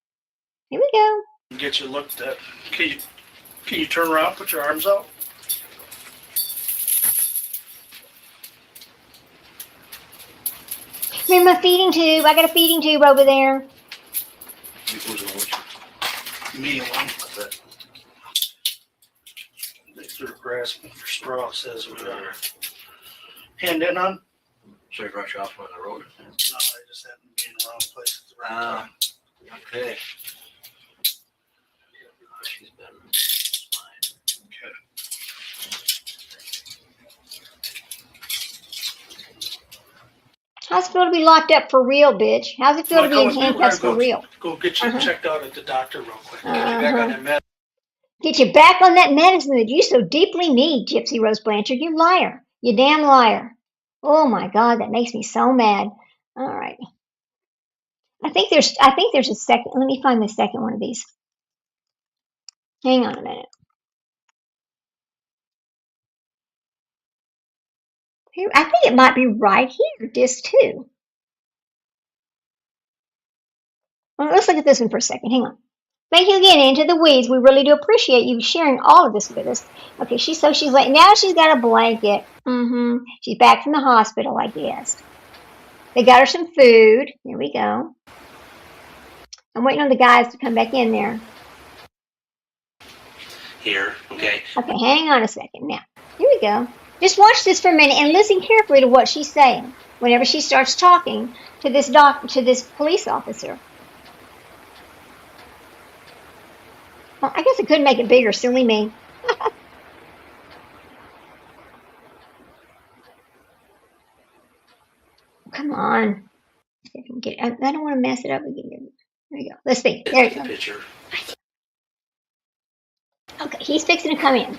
Here we go. Get you looked at. Can you turn around, put your arms out? Here's my feeding tube. I got a feeding tube over there. Medium one. They're grasping for straw, says we are. Hand in on? So you rush off on the road? No, I just happened to be in the wrong place at the right time. Okay. She's been fine. Okay. How's it feel to be locked up for real, bitch? How's it feel to be in handcuffs for real? Go get you Uh-huh. checked out at the doctor real quick. Get you back on that med. Get you back on that medicine that you so deeply need, Gypsy Rose Blanchard. You liar. You damn liar. Oh my God, that makes me so mad. All right. I think there's a second. Let me find the second one of these. Hang on a minute. Here, I think it might be right here, disc 2. Well, let's look at this one for a second. Hang on. Thank you again, Into the Weeds. We really do appreciate you sharing all of this with us. Okay, she's like, now she's got a blanket. She's back from the hospital, I guess. They got her some food. Here we go. I'm waiting on the guys to come back in there. Here, okay. Okay, hang on a second now. Here we go. Just watch this for a minute and listen carefully to what she's saying whenever she starts talking to this police officer. Well, I guess I could make it bigger, silly me. Come on. I don't want to mess it up again. There you go. Let's see. There you go. Picture. Okay, he's fixing to come in.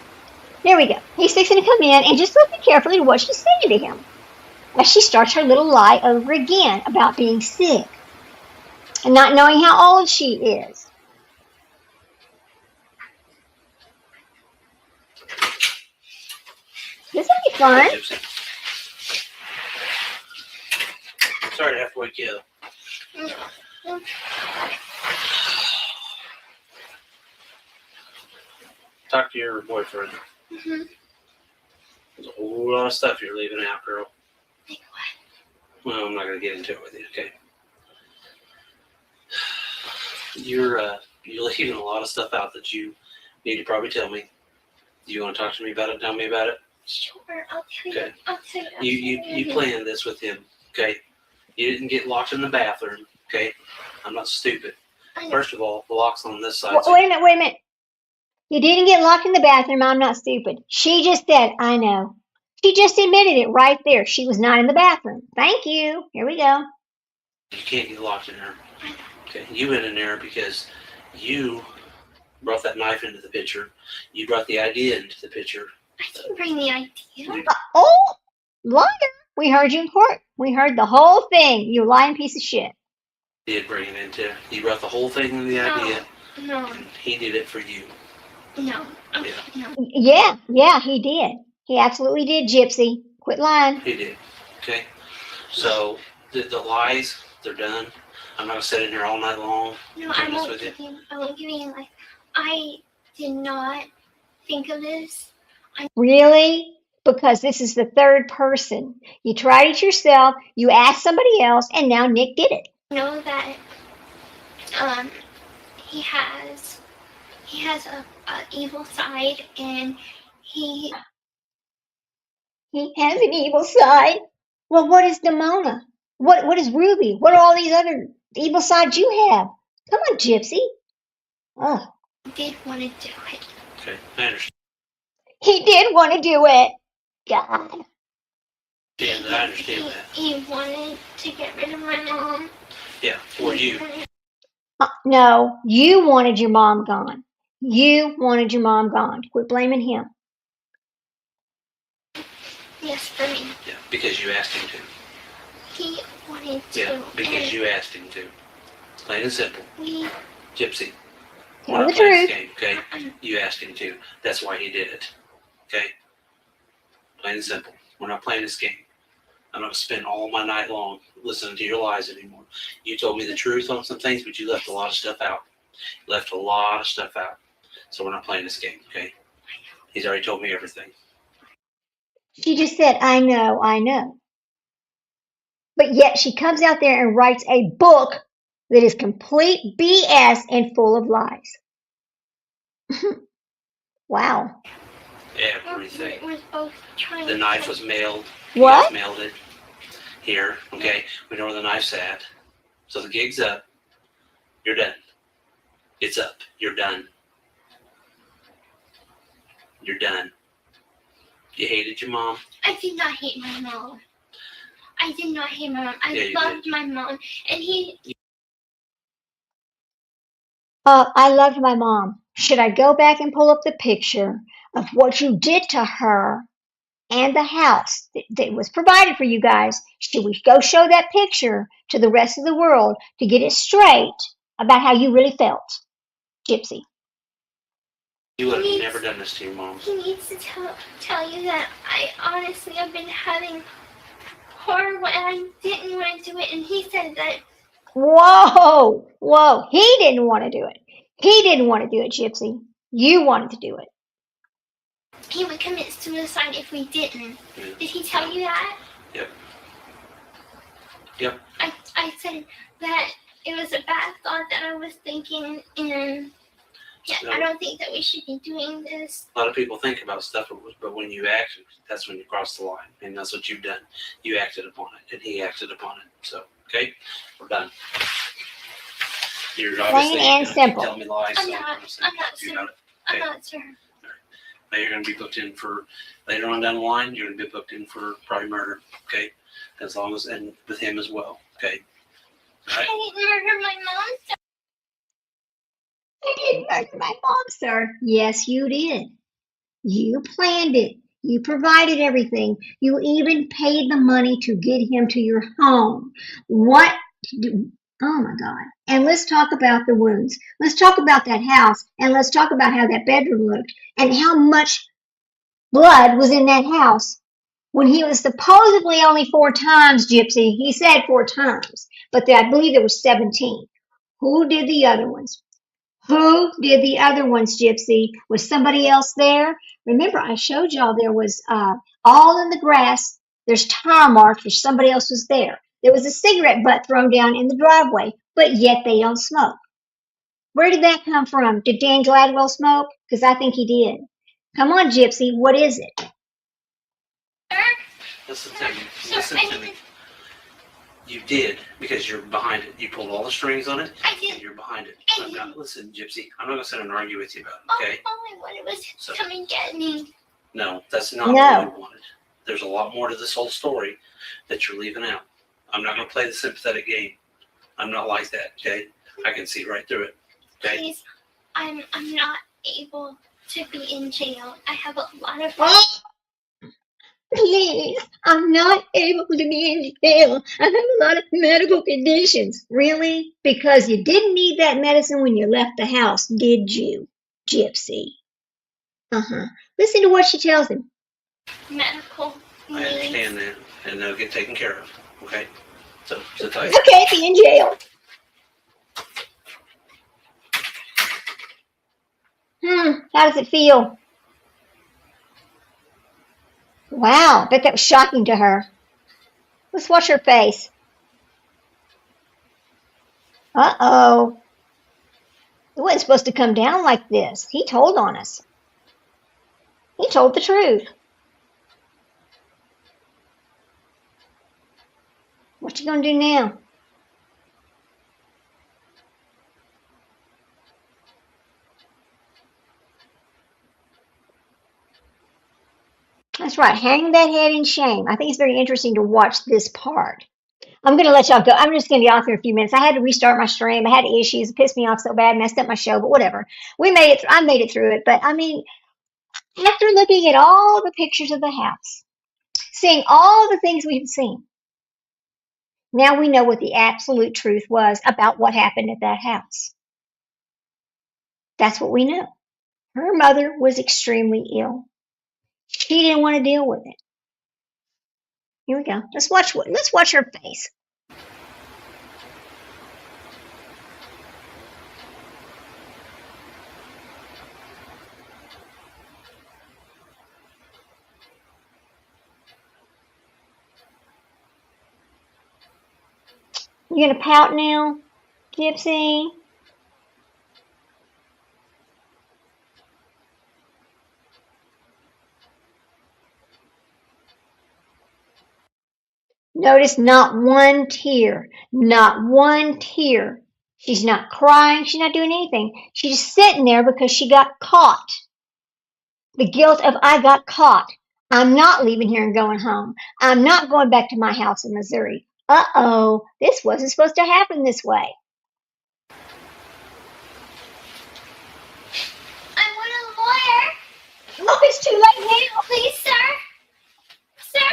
There we go. He's fixing to come in, and just listen carefully to what she's saying to him as she starts her little lie over again about being sick and not knowing how old she is. This will be fun. Sorry to have to wake you up. No. Talk to your boyfriend. Mm-hmm. There's a whole lot of stuff you're leaving out, girl. Like what? Well, I'm not gonna get into it with you, okay? You're leaving a lot of stuff out that you need to probably tell me. Do you want to talk to me about it? Tell me about it. Sure, I'll tell you. Okay. I'll tell you. You planned this with him, okay? You didn't get locked in the bathroom, okay? I'm not stupid. I know. First of all, the lock's on this side. Wait a minute. You didn't get locked in the bathroom. I'm not stupid. She just said, I know. She just admitted it right there. She was not in the bathroom. Thank you. Here we go. You can't get locked in there. Okay, you went in there because you brought that knife into the picture. You brought the idea into the picture. I didn't bring the idea. Oh, liar. We heard you in court. We heard the whole thing. You lying piece of shit. You did bring it into. You brought the whole thing into the idea. No. And he did it for you. No. Okay, Yeah. no. Yeah, he did. He absolutely did, Gypsy. Quit lying. He did. Okay. So the lies, they're done. I'm not gonna sit in here all night long. No, I won't give you. I won't give you like. I did not think of this. Really? Because this is the third person. You tried it yourself, you asked somebody else, and now Nick did it. I know that he has a evil side, and he He has an evil side. Well, what is Demona? What is Ruby? What are all these other evil sides you have? Come on, Gypsy. Oh, did want to do it. Okay, I understand. he did want to do it. God. Yeah, I understand that. He wanted to get rid of my mom. Yeah, for you. No, you wanted your mom gone. You wanted your mom gone. Quit blaming him. Yes, for me. Yeah, because you asked him to. He wanted to. Yeah, because you asked him to. Plain and simple. We. Gypsy. Tell We're the not playing truth. this game, okay? You asked him to. That's why he did it. Okay? Plain and simple. We're not playing this game. I'm not going to spend all my night long listening to your lies anymore. You told me the truth on some things, but you left a lot of stuff out. You left a lot of stuff out. So we're not playing this game, okay? He's already told me everything. She just said, I know, I know. But yet she comes out there and writes a book that is complete BS and full of lies. Wow. Everything. We're both trying. The knife was mailed. What? You guys mailed it here, okay? We know where the knife's at. So the gig's up. You're done. It's up. You're done. You're done. You hated your mom. I did not hate my mom. I did not hate my mom. Yeah, I you loved my mom, and he. I loved my mom. Should I go back and pull up the picture of what you did to her and the house that was provided for you guys? Should we go show that picture to the rest of the world to get it straight about how you really felt, Gypsy? You would have never done this to your mom. He needs to tell you that I honestly have been having horrible, and I didn't want to do it, and he said that. Whoa. He didn't want to do it. He didn't want to do it, Gypsy. You wanted to do it. He would commit suicide if we didn't. Yeah. Did he tell you that? Yep. I said that it was a bad thought that I was thinking, and yeah, No. I don't think that we should be doing this. A lot of people think about stuff, but when you act, that's when you cross the line. And that's what you've done. You acted upon it, and he acted upon it. So, okay? We're done. You're obviously and gonna simple. tell me lies. I'm so not- gonna say I'm not you sure. got it. I'm Okay. not sure. Now you're going to be booked in for, later on down the line, you're going to be booked in for probably murder, okay? As long as, and with him as well, okay? All right? I didn't murder my mom. I didn't murder my mom, sir. Yes, you did. You planned it. You provided everything. You even paid the money to get him to your home. What? Oh my God. And let's talk about the wounds. Let's talk about that house, and let's talk about how that bedroom looked and how much blood was in that house when he was supposedly only 4 times, Gypsy. He said 4 times. but I believe there were 17. Who did the other ones? Who did the other ones, Gypsy? Was somebody else there? Remember, I showed y'all there was all in the grass. There's tire marks where somebody else was there. There was a cigarette butt thrown down in the driveway, but yet they don't smoke. Where did that come from? Did Dan Gladwell smoke? Because I think he did. Come on, Gypsy, what is it? Sir? Listen to me. Listen to me. You did because you're behind it. You pulled all the strings on it. I And did. you're behind it. I I'm did. not, listen, Gypsy. I'm not gonna sit and argue with you about it. All, Okay? all I wanted was So- come and get me. No, that's not No. what we wanted. There's a lot more to this whole story that you're leaving out. I'm not gonna play the sympathetic game. I'm not like that. Okay? I can see right through it. Okay? Please, I'm not able to be in jail. I have a lot of Oh, please, I'm not able to be in jail. I have a lot of medical conditions. Really? Because you didn't need that medicine when you left the house, did you, Gypsy? Uh-huh. Listen to what she tells him. medical I needs. understand that, and they'll get taken care of. Okay? So sit tight. Okay, be in jail. How does it feel? Wow, bet that was shocking to her. Let's watch her face. Uh-oh. It wasn't supposed to come down like this. He told on us. He told the truth. What you gonna do now? That's right. Hang that head in shame. I think it's very interesting to watch this part. I'm going to let y'all go. I'm just going to get off here in a few minutes. I had to restart my stream. I had issues. It pissed me off so bad, messed up my show, but whatever. We made it. I made it through it. But I mean, after looking at all the pictures of the house, seeing all the things we've seen, now we know what the absolute truth was about what happened at that house. That's what we know. Her mother was extremely ill. She didn't want to deal with it. Here we go. Let's watch her face. You gonna pout now, Gypsy? Notice not one tear, not one tear. She's not crying, she's not doing anything. She's just sitting there because she got caught. The guilt of I got caught. I'm not leaving here and going home. I'm not going back to my house in Missouri. Uh-oh, this wasn't supposed to happen this way. I want a lawyer. Oh, it's too late now. Please, sir. Sir.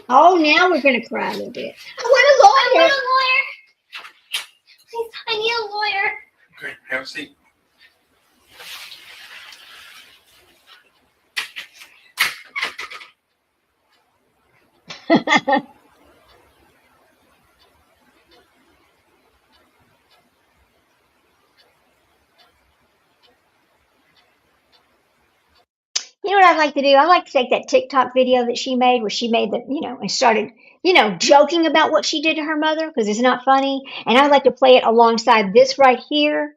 Oh, now we're gonna cry a little bit. I I want want a a lawyer. lawyer. Please, I need a lawyer. Okay, have a seat. You know what I'd like to do? I'd like to take that TikTok video that she made where she made the, and started, joking about what she did to her mother because it's not funny. And I'd like to play it alongside this right here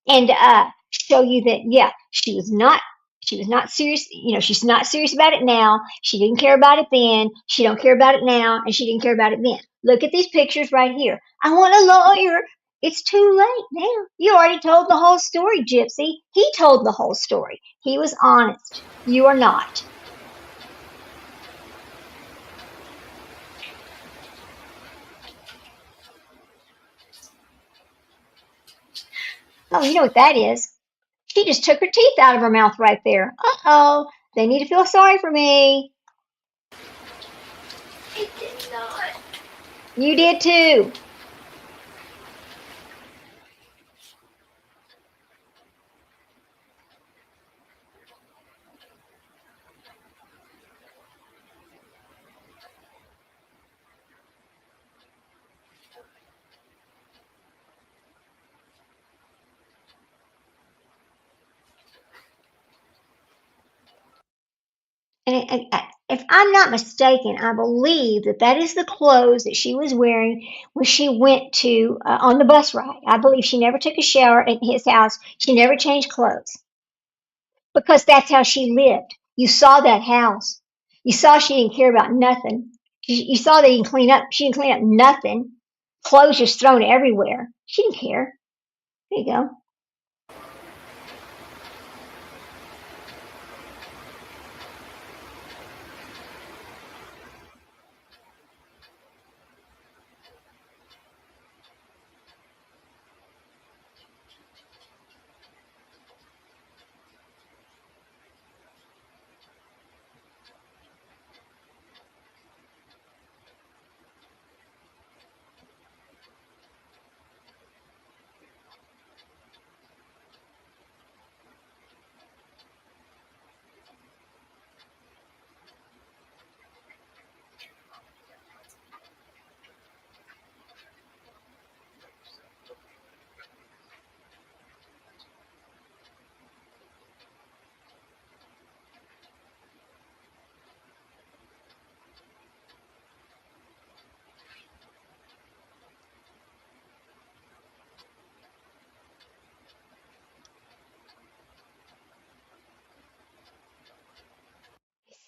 and show you that, yeah, she was not serious. She's not serious about it now. She didn't care about it then. She don't care about it now, and she didn't care about it then. Look at these pictures right here. I want a lawyer. It's too late now. You already told the whole story, Gypsy. He told the whole story. He was honest. You are not. Oh, you know what that is? She just took her teeth out of her mouth right there. Uh-oh. They need to feel sorry for me. I did not. You did too. if I'm not mistaken, I believe that is the clothes that she was wearing when she went to on the bus ride. I believe she never took a shower at his house. She never changed clothes because that's how she lived. You saw that house. You saw she didn't care about nothing. You saw they didn't clean up. She didn't clean up nothing. Clothes just thrown everywhere. She didn't care. There you go.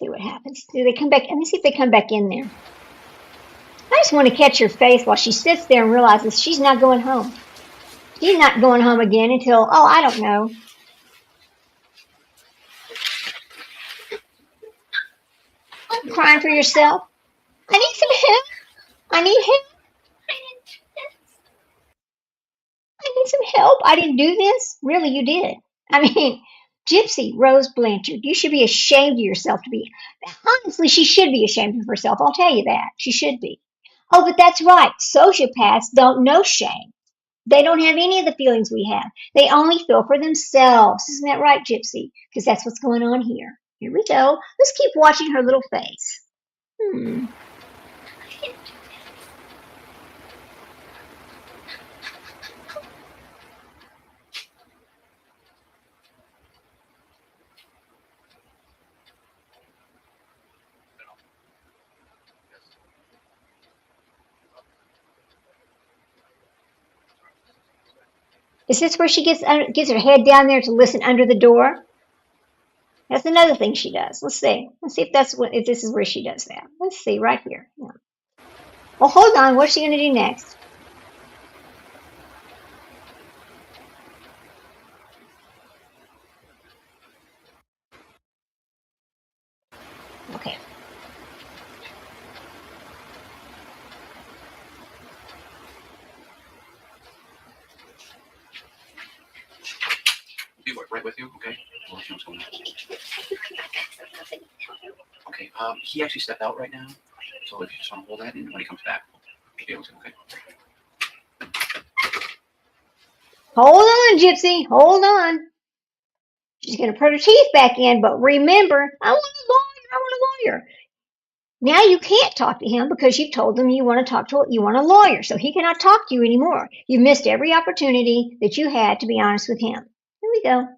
See what happens. Do they come back? Let me see if they come back in there. I just want to catch her face while she sits there and realizes she's not going home. She's not going home again until, oh, I don't know. I'm crying for yourself. I need some help. I need help. I need some help. I didn't do this. Really, you did. I mean, Gypsy Rose Blanchard, you should be ashamed of yourself to be. Honestly, she should be ashamed of herself. I'll tell you that. She should be. Oh, but that's right. Sociopaths don't know shame. They don't have any of the feelings we have. They only feel for themselves. Isn't that right, Gypsy? Because that's what's going on here. Here we go. Let's keep watching her little face. Is this where she gets her head down there to listen under the door? That's another thing she does. Let's see. Let's see if this is where she does that. Let's see right here. Yeah. Well, hold on. What's she going to do next? Okay. Be right with you, okay? We'll see what's going on. Okay, he actually stepped out right now, so if you just want to hold that, and when he comes back, we'll be able to, okay? Hold on, Gypsy. Hold on. She's going to put her teeth back in, but remember, I want a lawyer. I want a lawyer. Now you can't talk to him because you've told him you want a lawyer, so he cannot talk to you anymore. You've missed every opportunity that you had to be honest with him. Here we go.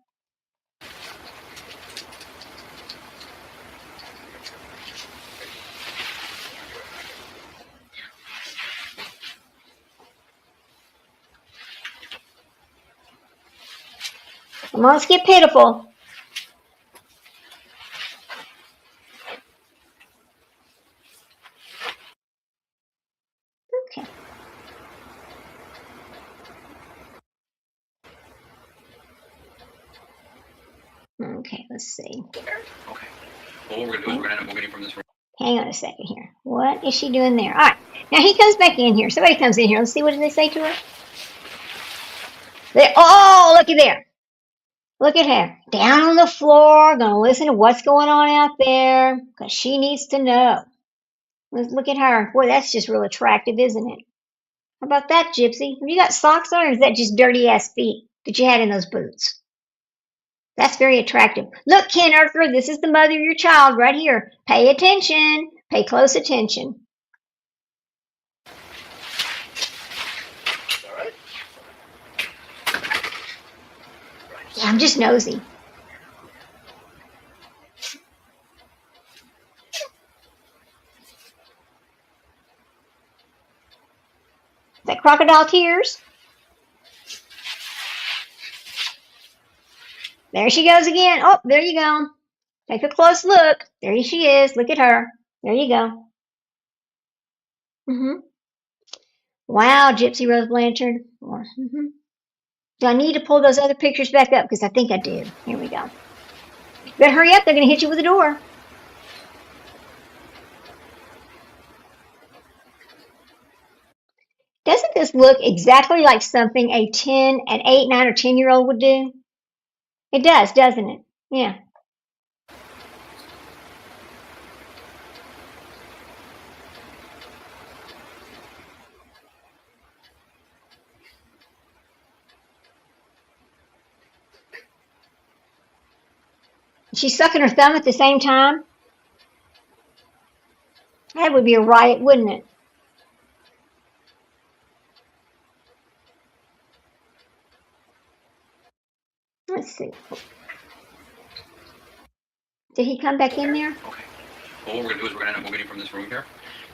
Come on, let's get pitiful. Okay. Okay, let's see. Okay. Well, what we're going to do is we're going to end up moving from this room. Hang on a second here. What is she doing there? All right. Now he comes back in here. Somebody comes in here. Let's see what do they say to her. Oh, look at there. Look at her. Down on the floor, going to listen to what's going on out there because she needs to know. Let's look at her. Boy, that's just real attractive, isn't it? How about that, Gypsy? Have you got socks on or is that just dirty ass feet that you had in those boots? That's very attractive. Look, Ken Urker, this is the mother of your child right here. Pay attention. Pay close attention. All right. Yeah, I'm just nosy. that crocodile tears? There she goes again. Oh, there you go. Take a close look. There she is. Look at her. There you go. Wow, Gypsy Rose Blanchard. Do I need to pull those other pictures back up? Because I think I do. Here we go. Better hurry up. They're going to hit you with a door. Doesn't this look exactly like something an 8, 9, or 10-year-old would do? It does, doesn't it? Yeah. She's sucking her thumb at the same time. That would be a riot, wouldn't it? Let's see. Did he come back in there? Okay. Well, what we're gonna do is we're gonna end up moving you from this room here,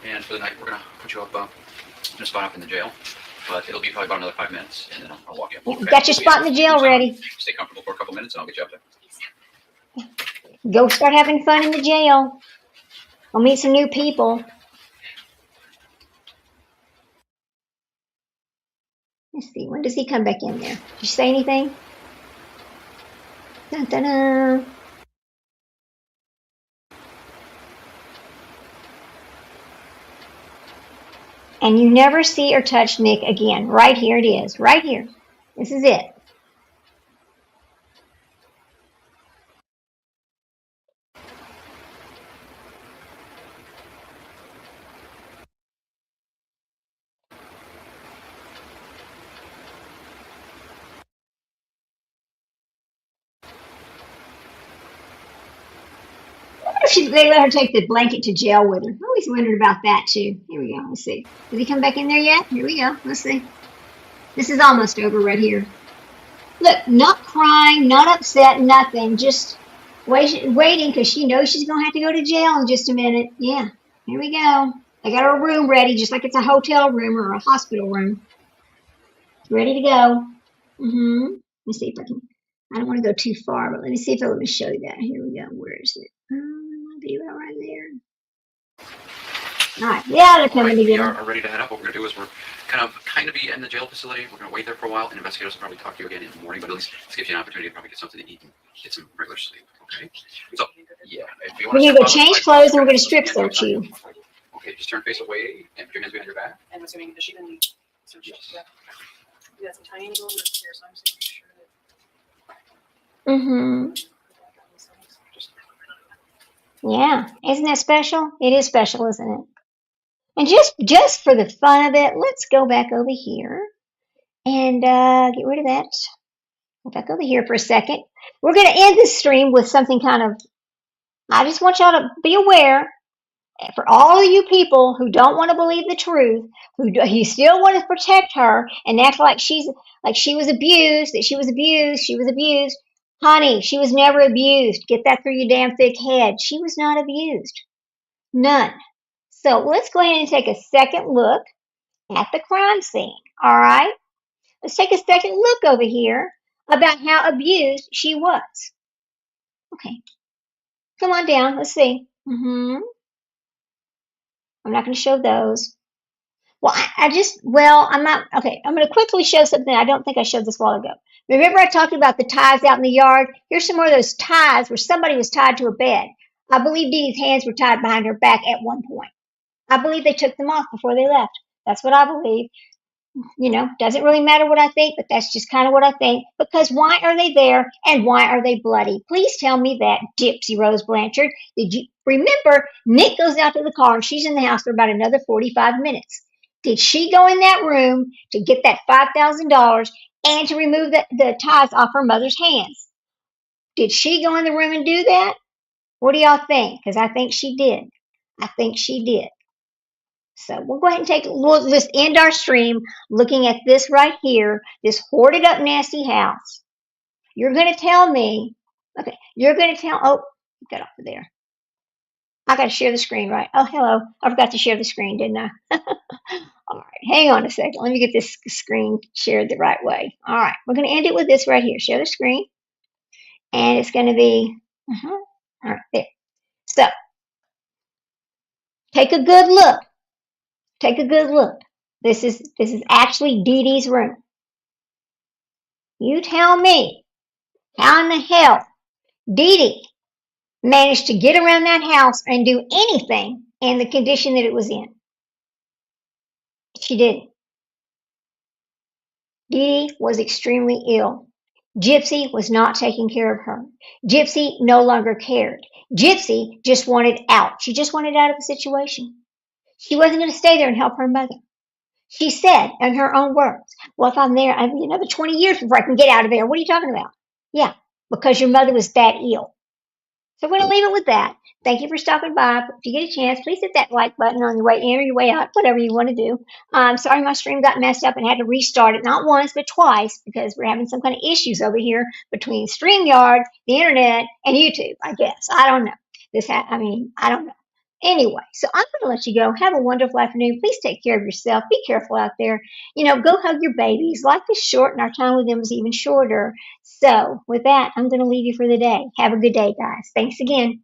and for the night we're gonna put you up in a spot up in the jail. But it'll be probably about another 5 minutes, and then I'll walk you up. You got your spot in the jail ready. Stay comfortable for a couple minutes, and I'll get you up there. Go start having fun in the jail. Go meet some new people. Let's see. When does he come back in there? Did you say anything? Dun, dun, dun. And you never see or touch Nick again. Right here it is. Right here. This is it. They let her take the blanket to jail with her. I always wondered about that too. Here we go. Let's see. Did he come back in there yet? Here we go. Let's see. This is almost over right here. Look, not crying, not upset, nothing. Just waiting because she knows she's going to have to go to jail in just a minute. Yeah. Here we go. They got her room ready just like it's a hotel room or a hospital room. Ready to go. Let me see if I can. I don't want to go too far, but let me see if it'll let me show you that. Here we go. Where is it? Be about right there. All right, yeah, they're coming We together. are ready to head up. What we're gonna do is we're kind of be in the jail facility. We're gonna wait there for a while, and investigators will probably talk to you again in the morning. But at least this gives you an opportunity to probably get something to eat and get some regular sleep. Okay. So yeah, if you want We're to gonna go change clothes and we're gonna strip search you. Okay, just turn face away and put your hands behind your back. I'm assuming that she didn't search it. Yeah. We got some tiny little lips here, so I'm just making sure that. Yeah, isn't that special? It is special, isn't it? And just for the fun of it, let's go back over here and get rid of that. Go back over here for a second. We're going to end this stream with something kind of, I just want y'all to be aware, for all of you people who don't want to believe the truth, who still want to protect her and act like she was abused, that she was abused. Honey, she was never abused. Get that through your damn thick head. She was not abused. None. So let's go ahead and take a second look at the crime scene. All right? Let's take a second look over here about how abused she was. Okay. Come on down. Let's see. I'm not going to show those. Well, I'm not. Okay, I'm going to quickly show something. I don't think I showed this a while ago. Remember I talked about the ties out in the yard? Here's some more of those ties where somebody was tied to a bed. I believe Dee Dee's hands were tied behind her back at one point. I believe they took them off before they left. That's what I believe. Doesn't really matter what I think, but that's just kind of what I think. Because why are they there and why are they bloody? Please tell me that, Gypsy Rose Blanchard. Did you remember Nick goes out to the car and she's in the house for about another 45 minutes? Did she go in that room to get that $5,000 and to remove the ties off her mother's hands? Did she go in the room and do that? What do y'all think? Because I think she did. I think she did. So we'll go ahead and let's end our stream looking at this right here, this hoarded up nasty house. You're going to tell me, okay, oh, get off of there. I got to share the screen, right? Oh, hello. I forgot to share the screen, didn't I? All right, hang on a second. Let me get this screen shared the right way. All right, we're going to end it with this right here. Share the screen, and it's going to be, all right, there. So take a good look. Take a good look. This is actually Dee Dee's room. You tell me how in the hell Dee Dee managed to get around that house and do anything in the condition that it was in. She didn't. Dee Dee was extremely ill. Gypsy was not taking care of her. Gypsy no longer cared. Gypsy just wanted out. She just wanted out of the situation. She wasn't going to stay there and help her mother. She said in her own words, well, if I'm there, I'll be another 20 years before I can get out of there. What are you talking about? Yeah, because your mother was that ill. So we're going to leave it with that. Thank you for stopping by. If you get a chance, please hit that like button on your way in or your way out, whatever you want to do. Sorry my stream got messed up and had to restart it, not once, but twice, because we're having some kind of issues over here between StreamYard, the internet, and YouTube, I guess. I don't know. I don't know. Anyway, so I'm going to let you go. Have a wonderful afternoon. Please take care of yourself. Be careful out there. Go hug your babies. Life is short, and our time with them is even shorter. So, with that, I'm going to leave you for the day. Have a good day, guys. Thanks again.